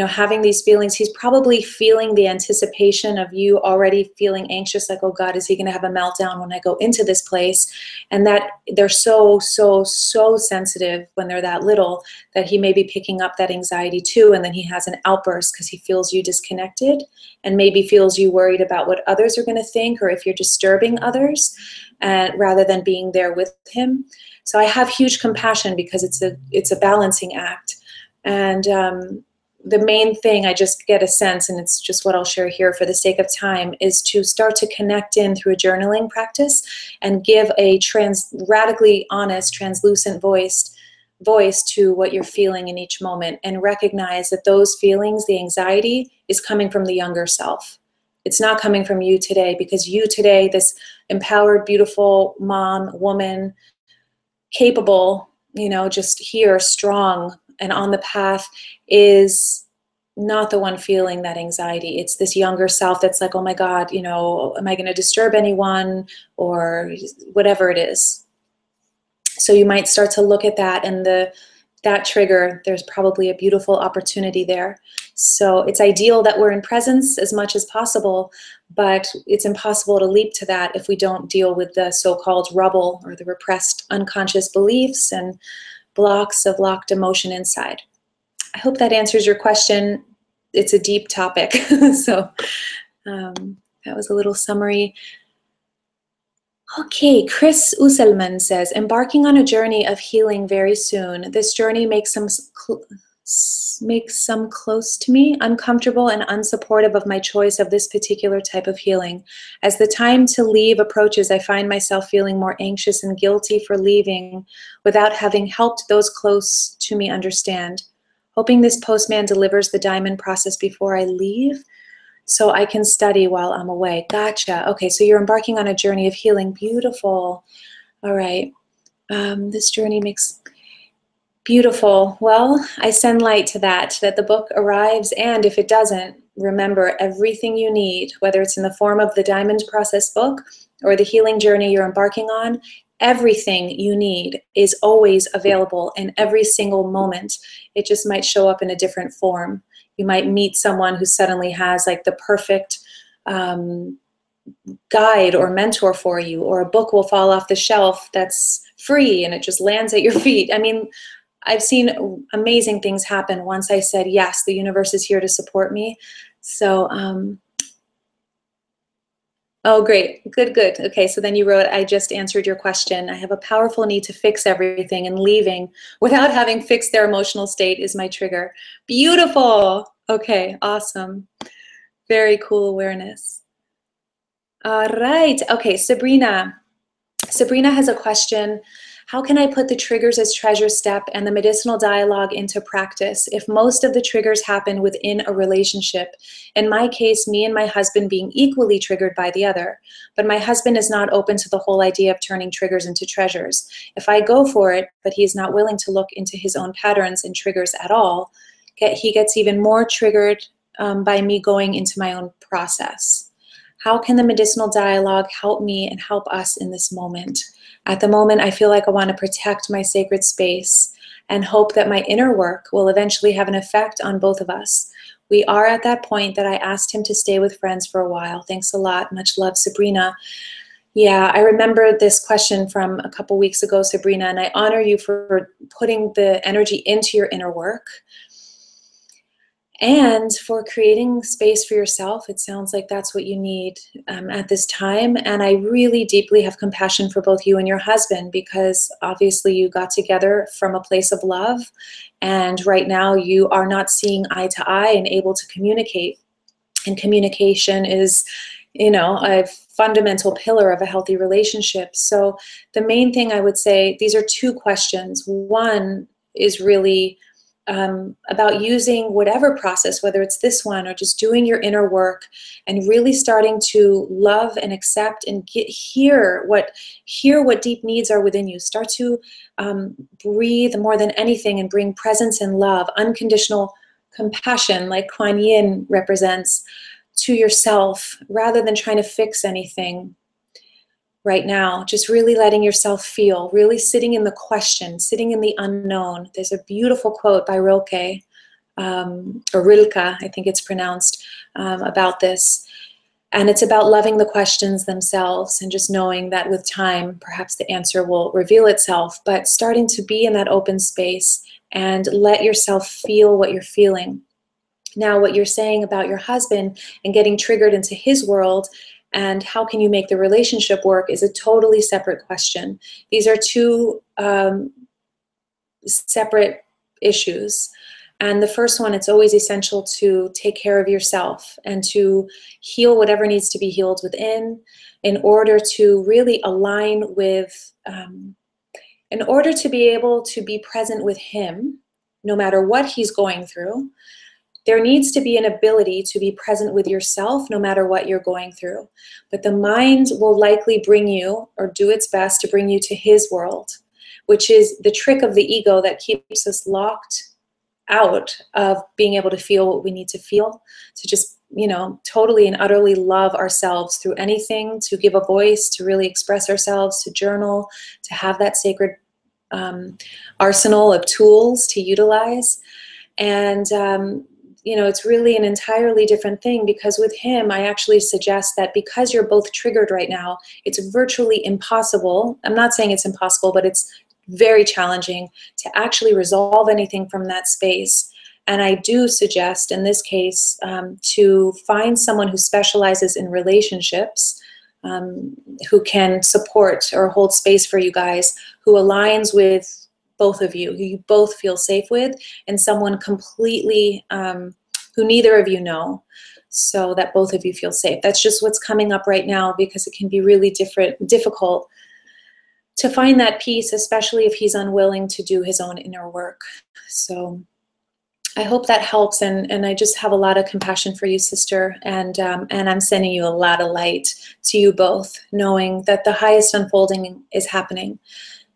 having these feelings, he's probably feeling the anticipation of you already feeling anxious, like, oh God, is he going to have a meltdown when I go into this place? And that they're so sensitive when they're that little, that he may be picking up that anxiety too. And then he has an outburst because he feels you disconnected and maybe feels you worried about what others are going to think, or if you're disturbing others, rather than being there with him. So I have huge compassion because it's a balancing act. And the main thing, I just get a sense, and it's just what I'll share here for the sake of time, is to start to connect in through a journaling practice and give a radically honest, translucent voice to what you're feeling in each moment, and recognize that those feelings, the anxiety, is coming from the younger self. It's not coming from you today, because you today, this empowered, beautiful mom, woman, capable, just here, strong, and on the path, is not the one feeling that anxiety. It's this younger self that's like, oh my God, am I going to disturb anyone, or whatever it is. So you might start to look at that, and that trigger, there's probably a beautiful opportunity there. So it's ideal that we're in presence as much as possible, but it's impossible to leap to that if we don't deal with the so-called rubble, or the repressed unconscious beliefs and blocks of locked emotion inside. I hope that answers your question. It's a deep topic. So that was a little summary. Okay, Chris Usselman says, embarking on a journey of healing very soon. This journey makes some close to me, uncomfortable and unsupportive of my choice of this particular type of healing. As the time to leave approaches, I find myself feeling more anxious and guilty for leaving without having helped those close to me understand. Hoping this postman delivers the diamond process before I leave. so I can study while I'm away. Gotcha. Okay, so you're embarking on a journey of healing. Beautiful. All right. This journey makes beautiful. Well, I send light to that the book arrives, and if it doesn't, remember everything you need, whether it's in the form of the Diamond Process book or the healing journey you're embarking on, everything you need is always available in every single moment. It just might show up in a different form. You might meet someone who suddenly has like the perfect guide or mentor for you, or a book will fall off the shelf that's free and it just lands at your feet. I mean, I've seen amazing things happen once I said, yes, the universe is here to support me. So, oh, great. Good, good. Okay, so then you wrote, I just answered your question. I have a powerful need to fix everything, and leaving without having fixed their emotional state is my trigger. Beautiful. Okay, awesome. Very cool awareness. All right. Okay, Sabrina. Sabrina has a question. How can I put the triggers as treasure step and the medicinal dialogue into practice if most of the triggers happen within a relationship? In my case, me and my husband being equally triggered by the other, but my husband is not open to the whole idea of turning triggers into treasures. If I go for it, but he is not willing to look into his own patterns and triggers at all, he gets even more triggered by me going into my own process. How can the medicinal dialogue help me and help us in this moment? At the moment, I feel like I want to protect my sacred space and hope that my inner work will eventually have an effect on both of us. We are at that point that I asked him to stay with friends for a while. Thanks a lot. Much love, Sabrina. Yeah, I remember this question from a couple weeks ago, Sabrina, and I honor you for putting the energy into your inner work and for creating space for yourself. It sounds like that's what you need at this time. And I really deeply have compassion for both you and your husband, because obviously you got together from a place of love. And right now you are not seeing eye to eye and able to communicate. And communication is, you know, a fundamental pillar of a healthy relationship. So the main thing I would say, these are two questions. One is really about using whatever process, whether it's this one or just doing your inner work and really starting to love and accept and hear what deep needs are within you. Start to breathe more than anything and bring presence and love, unconditional compassion, like Kuan Yin represents, to yourself, rather than trying to fix anything right now. Just really letting yourself feel, really sitting in the question, sitting in the unknown. There's a beautiful quote by Rilke, or Rilke, I think it's pronounced, about this. And it's about loving the questions themselves and just knowing that with time, perhaps the answer will reveal itself, but starting to be in that open space and let yourself feel what you're feeling. Now, what you're saying about your husband and getting triggered into his world and how can you make the relationship work is a totally separate question. These are two separate issues. And the first one, it's always essential to take care of yourself and to heal whatever needs to be healed within in order to really align with, in order to be able to be present with him, no matter what he's going through. There needs to be an ability to be present with yourself no matter what you're going through. But the mind will likely bring you, or do its best to bring you to his world, which is the trick of the ego that keeps us locked out of being able to feel what we need to feel, to just, you know, totally and utterly love ourselves through anything, to give a voice, to really express ourselves, to journal, to have that sacred arsenal of tools to utilize. And you know, it's really an entirely different thing, because with him, I actually suggest that because you're both triggered right now, it's virtually impossible. I'm not saying it's impossible, but it's very challenging to actually resolve anything from that space. And I do suggest in this case to find someone who specializes in relationships, who can support or hold space for you guys, who aligns with both of you, who you both feel safe with, and someone completely who neither of you know, so that both of you feel safe. That's just what's coming up right now, because it can be really difficult to find that peace, especially if he's unwilling to do his own inner work. So I hope that helps, and I just have a lot of compassion for you, sister, and I'm sending you a lot of light to you both, knowing that the highest unfolding is happening.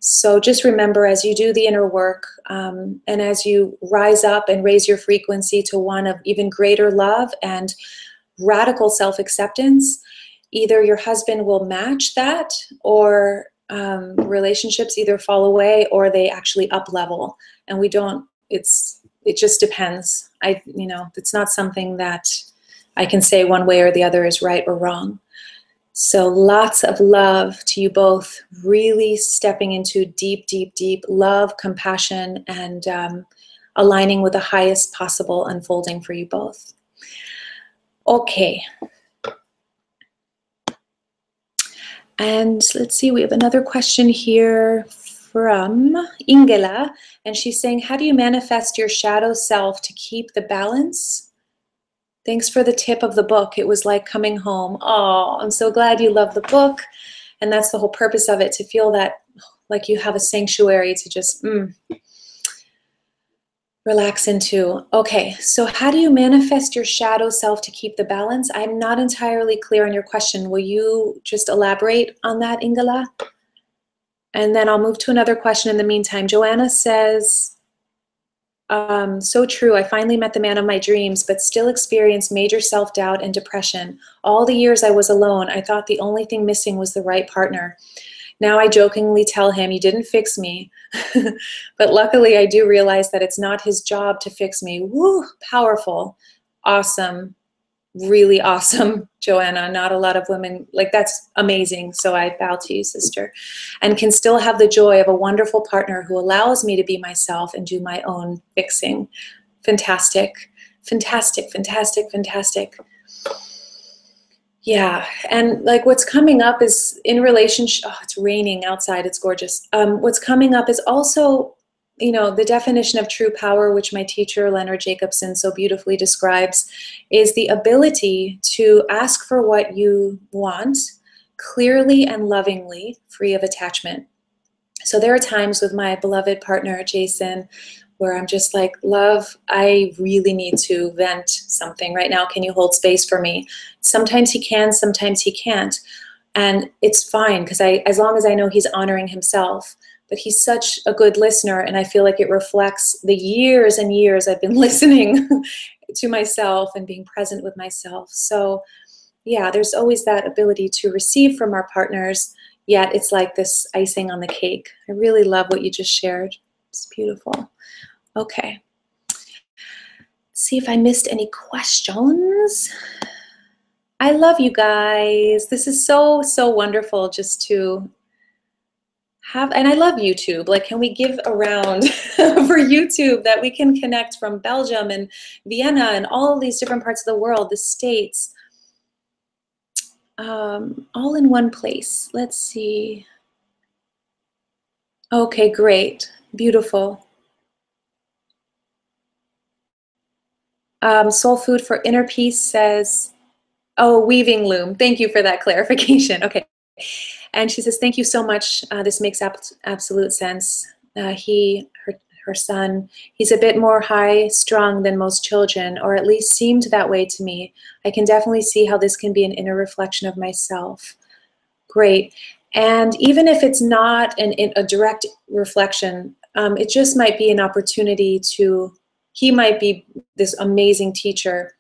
So just remember, as you do the inner work, and as you rise up and raise your frequency to one of even greater love and radical self-acceptance, either your husband will match that, or relationships either fall away or they actually up level. And we don't, it just depends. It's not something that I can say one way or the other is right or wrong. So lots of love to you both, really stepping into deep, deep, deep love, compassion, and aligning with the highest possible unfolding for you both. Okay. And let's see, we have another question here from Ingela, and she's saying, how do you manifest your shadow self to keep the balance? Thanks for the tip of the book. It was like coming home. Oh, I'm so glad you love the book. And that's the whole purpose of it, to feel that like you have a sanctuary to just relax into. Okay, so how do you manifest your shadow self to keep the balance? I'm not entirely clear on your question. Will you just elaborate on that, Ingela? And then I'll move to another question in the meantime. Joanna says, so true, I finally met the man of my dreams, but still experienced major self-doubt and depression. All the years I was alone, I thought the only thing missing was the right partner. Now I jokingly tell him, you didn't fix me. But luckily I do realize that it's not his job to fix me. Woo, powerful, awesome, really awesome, Joanna. Not a lot of women, like, that's amazing. So I bow to you, sister. And can still have the joy of a wonderful partner who allows me to be myself and do my own fixing. Fantastic, fantastic, fantastic, fantastic. Yeah, and like what's coming up is in relationship, oh, it's raining outside, it's gorgeous. What's coming up is also, the definition of true power, which my teacher, Leonard Jacobson, so beautifully describes, is the ability to ask for what you want clearly and lovingly, free of attachment. So there are times with my beloved partner, Jason, where I'm just like, love, I really need to vent something right now. Can you hold space for me? Sometimes he can, sometimes he can't. And it's fine, because as long as I know he's honoring himself. But he's such a good listener, and I feel like it reflects the years and years I've been listening to myself and being present with myself. So yeah, there's always that ability to receive from our partners, yet it's like this icing on the cake. I really love what you just shared. It's beautiful. Okay. Let's see if I missed any questions. I love you guys. This is so, so wonderful just to have, and I love YouTube. Like, can we give a round for YouTube that we can connect from Belgium and Vienna and all of these different parts of the world, the States, all in one place. Let's see. Okay, great. Beautiful. Soul Food for Inner Peace says, oh, weaving loom. Thank you for that clarification. Okay. And she says, thank you so much. This makes absolute sense. Her son, he's a bit more high-strung than most children, or at least seemed that way to me. I can definitely see how this can be an inner reflection of myself. Great. And even if it's not a direct reflection, it just might be an opportunity he might be this amazing teacher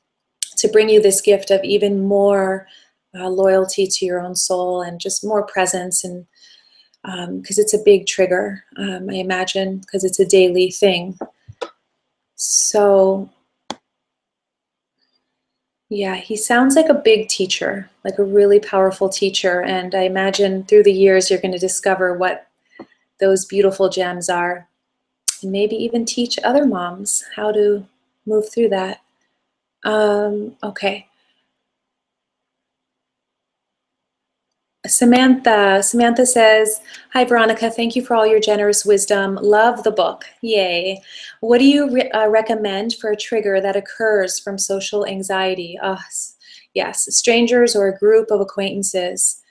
to bring you this gift of even more loyalty to your own soul and just more presence, and because it's a big trigger, I imagine, because it's a daily thing. So yeah, he sounds like a big teacher, like a really powerful teacher, and I imagine through the years you're going to discover what those beautiful gems are, and maybe even teach other moms how to move through that. Okay. Samantha says, hi, Veronica, thank you for all your generous wisdom. Love the book. Yay. What do you recommend for a trigger that occurs from social anxiety? Yes, strangers or a group of acquaintances.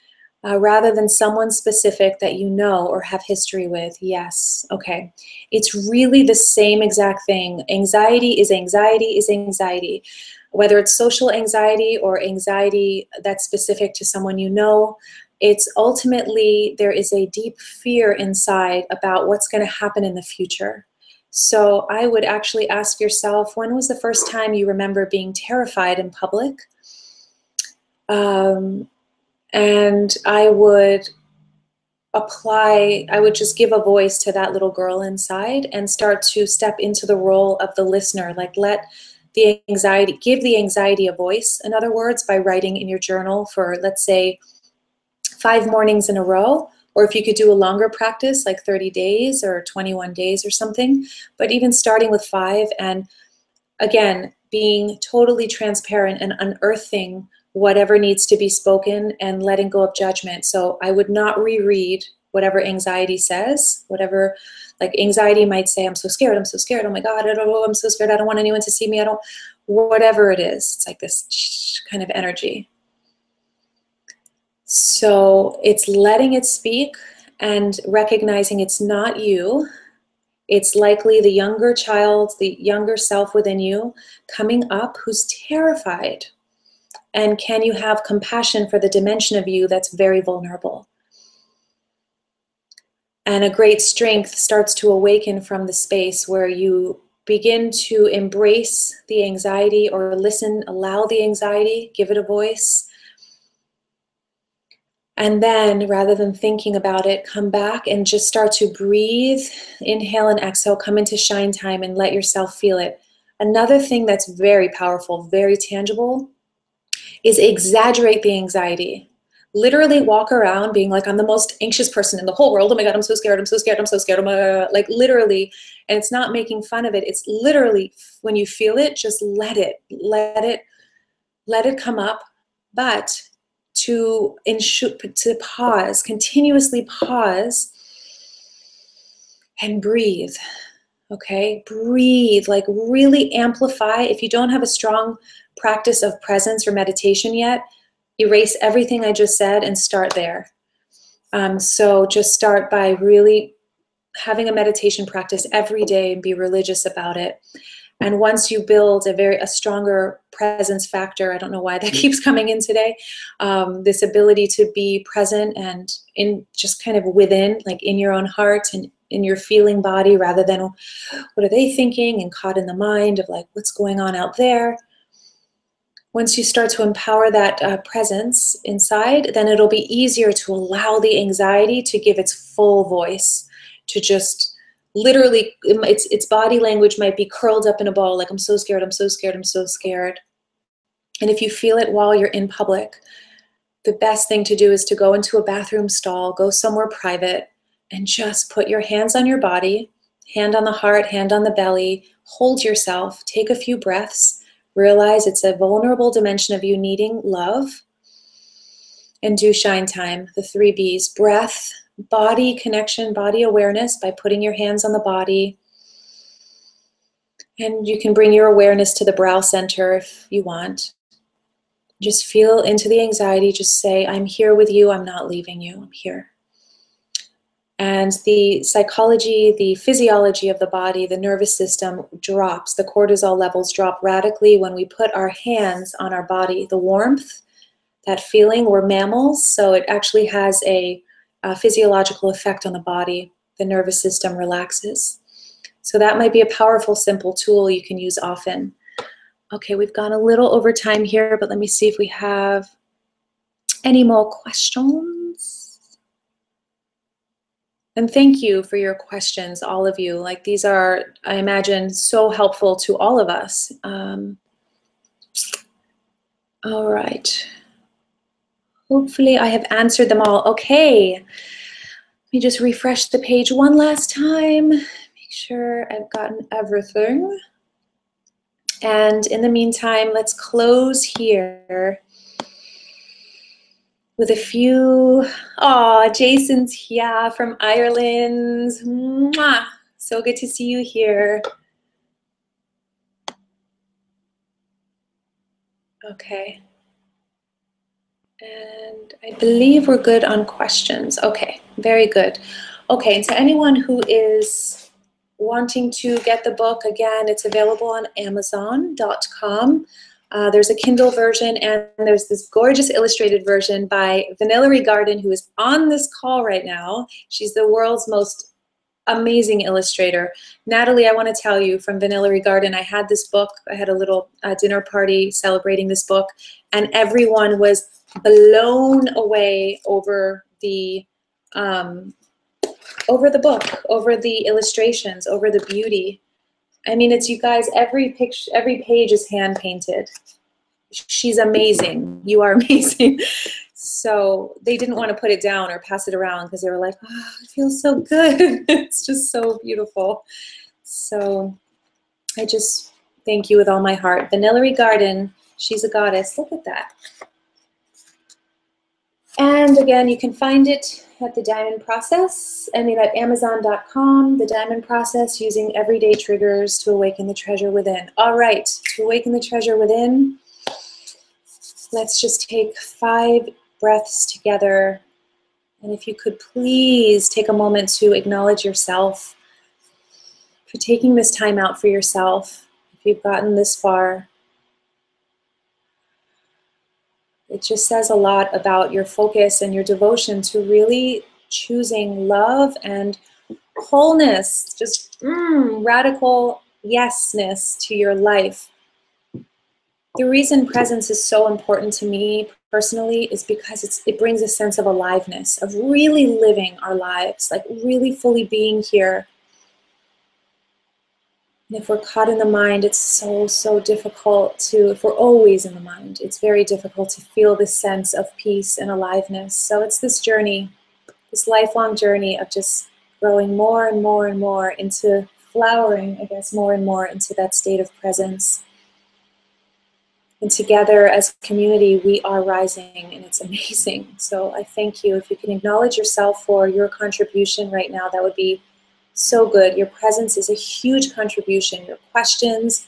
rather than someone specific that you know or have history with. Yes, okay. It's really the same exact thing. Anxiety is anxiety is anxiety. Whether it's social anxiety or anxiety that's specific to someone you know, it's ultimately there is a deep fear inside about what's going to happen in the future. So I would actually ask yourself, when was the first time you remember being terrified in public? And I would just give a voice to that little girl inside and start to step into the role of the listener. Like give the anxiety a voice, in other words, by writing in your journal for, let's say, 5 mornings in a row, or if you could do a longer practice, like 30 days or 21 days or something, but even starting with 5, and again, being totally transparent and unearthing whatever needs to be spoken and letting go of judgment. So I would not reread whatever anxiety says, whatever, like anxiety might say, I'm so scared, oh my God, I'm so scared, I don't want anyone to see me, whatever it is, it's like this kind of energy. So it's letting it speak and recognizing it's not you. It's likely the younger child, the younger self within you coming up who's terrified. And can you have compassion for the dimension of you that's very vulnerable? And a great strength starts to awaken from the space where you begin to embrace the anxiety or listen, allow the anxiety, give it a voice. And then, rather than thinking about it, come back and just start to breathe, inhale and exhale, come into shine time and let yourself feel it. Another thing that's very powerful, very tangible, is exaggerate the anxiety. Literally walk around being like, I'm the most anxious person in the whole world. Oh my God, I'm so scared, I'm so scared, I'm so scared. Like literally, and it's not making fun of it. It's literally, when you feel it, just let it come up. But to pause, continuously pause and breathe, okay? Breathe, like really amplify. If you don't have a strong practice of presence or meditation yet, erase everything I just said and start there. So just start by really having a meditation practice every day and be religious about it. And once you build a stronger presence factor, I don't know why that keeps coming in today, this ability to be present and in just kind of within, like in your own heart and in your feeling body, rather than what are they thinking and caught in the mind of like what's going on out there. Once you start to empower that presence inside, then it'll be easier to allow the anxiety to give its full voice, to just literally, its body language might be curled up in a ball, like I'm so scared, I'm so scared, I'm so scared. And if you feel it while you're in public, the best thing to do is to go into a bathroom stall, go somewhere private, and just put your hands on your body, hand on the heart, hand on the belly, hold yourself, take a few breaths, realize it's a vulnerable dimension of you needing love, and do shine time, the 3 B's, breath, body connection, body awareness by putting your hands on the body. And you can bring your awareness to the brow center if you want. Just feel into the anxiety. Just say, I'm here with you. I'm not leaving you. I'm here. And the psychology, the physiology of the body, the nervous system drops. The cortisol levels drop radically when we put our hands on our body. The warmth, that feeling, we're mammals, so it actually has a physiological effect on the body. The nervous system relaxes. So that might be a powerful, simple tool you can use often. Okay, we've gone a little over time here, but let me see if we have any more questions. And thank you for your questions, all of you. Like these are, I imagine, so helpful to all of us. All right. Hopefully I have answered them all. Okay. Let me just refresh the page one last time. Make sure I've gotten everything. And in the meantime, let's close here with a few. Oh, Jason's here from Ireland. Mwah. So good to see you here. Okay. And I believe we're good on questions. Okay, very good. Okay, and to anyone who is wanting to get the book, again, it's available on Amazon.com. There's a Kindle version, and there's this gorgeous illustrated version by Vanilla Garden, who is on this call right now. She's the world's most amazing illustrator. Natalie, I want to tell you, from Vanilla Garden, I had this book. I had a little dinner party celebrating this book, and everyone was blown away over the book, over the illustrations, over the beauty. I mean, it's, you guys, every picture, every page is hand painted. She's amazing. You are amazing. So they didn't want to put it down or pass it around because they were like, oh, it feels so good. It's just so beautiful. So I just thank you with all my heart. Vanilla Garden, she's a goddess. Look at that. And again, you can find it at the Diamond Process. I mean, at Amazon.com, the Diamond Process, using everyday triggers to awaken the treasure within. All right, to awaken the treasure within, let's just take 5 breaths together. And if you could please take a moment to acknowledge yourself for taking this time out for yourself. If you've gotten this far, it just says a lot about your focus and your devotion to really choosing love and wholeness, just radical yesness to your life. The reason presence is so important to me personally is because it brings a sense of aliveness, of really living our lives, like really fully being here. And if we're caught in the mind, it's so difficult to, if we're always in the mind, it's very difficult to feel this sense of peace and aliveness. So it's this journey, this lifelong journey of just growing more and more and more into flowering, I guess, more and more into that state of presence. And together as a community, we are rising, and it's amazing. So I thank you. If you can acknowledge yourself for your contribution right now, that would be so good. Your presence is a huge contribution. Your questions,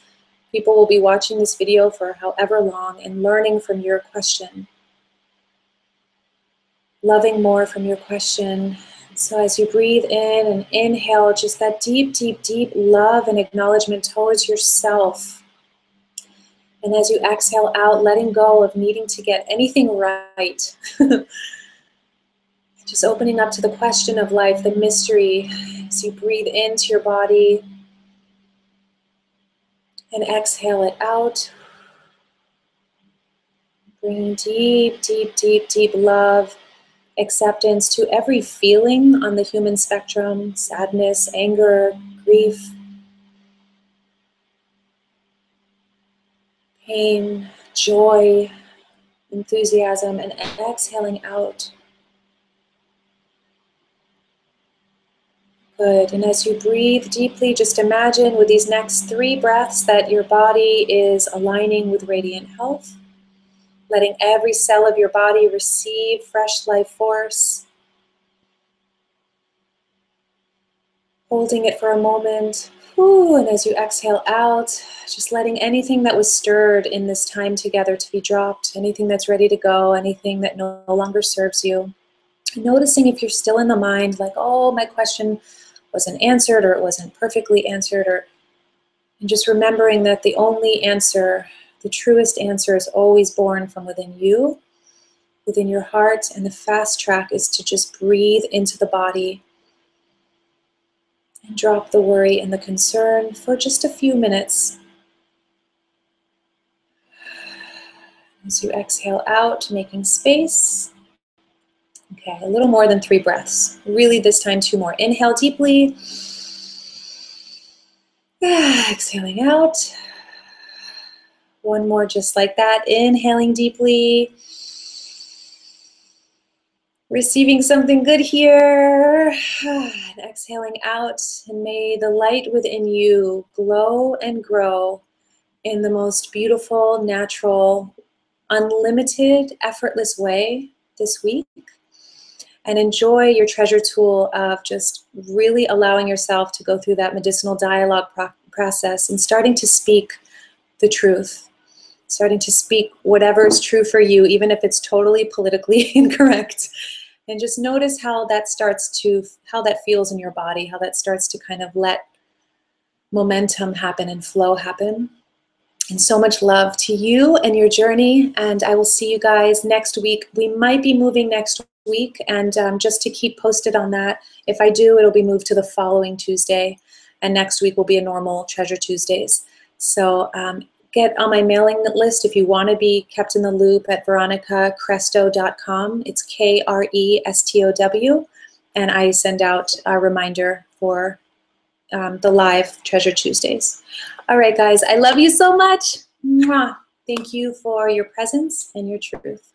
people will be watching this video for however long and learning from your question. Loving more from your question. So as you breathe in and inhale, just that deep, deep, deep love and acknowledgement towards yourself. And as you exhale out, letting go of needing to get anything right. Just opening up to the question of life, the mystery, as you breathe into your body and exhale it out. Bringing deep, deep, deep, deep love, acceptance to every feeling on the human spectrum: sadness, anger, grief, pain, joy, enthusiasm, and exhaling out. Good, and as you breathe deeply, just imagine with these next 3 breaths that your body is aligning with radiant health, letting every cell of your body receive fresh life force. Holding it for a moment, and as you exhale out, just letting anything that was stirred in this time together to be dropped, anything that's ready to go, anything that no longer serves you. Noticing if you're still in the mind, like, oh, my question wasn't answered, or it wasn't perfectly answered, and just remembering that the only answer, the truest answer, is always born from within you, within your heart, and the fast track is to just breathe into the body and drop the worry and the concern for just a few minutes. As you exhale out, making space. Okay, a little more than 3 breaths. Really, this time 2 more. Inhale deeply. Exhaling out. 1 more just like that. Inhaling deeply. Receiving something good here. And exhaling out. And may the light within you glow and grow in the most beautiful, natural, unlimited, effortless way this week. And enjoy your treasure tool of just really allowing yourself to go through that medicinal dialogue process and starting to speak the truth. starting to speak whatever is true for you, even if it's totally politically incorrect. And just notice how that how that feels in your body, how that starts to kind of let momentum happen and flow happen. And so much love to you and your journey. And I will see you guys next week. We might be moving next week. And just to keep posted on that, if I do, it'll be moved to the following Tuesday. And next week will be a normal Treasure Tuesdays. So get on my mailing list if you want to be kept in the loop at veronicacresto.com. It's KRESTOW. And I send out a reminder for the live Treasure Tuesdays. All right, guys, I love you so much. Mwah. Thank you for your presence and your truth.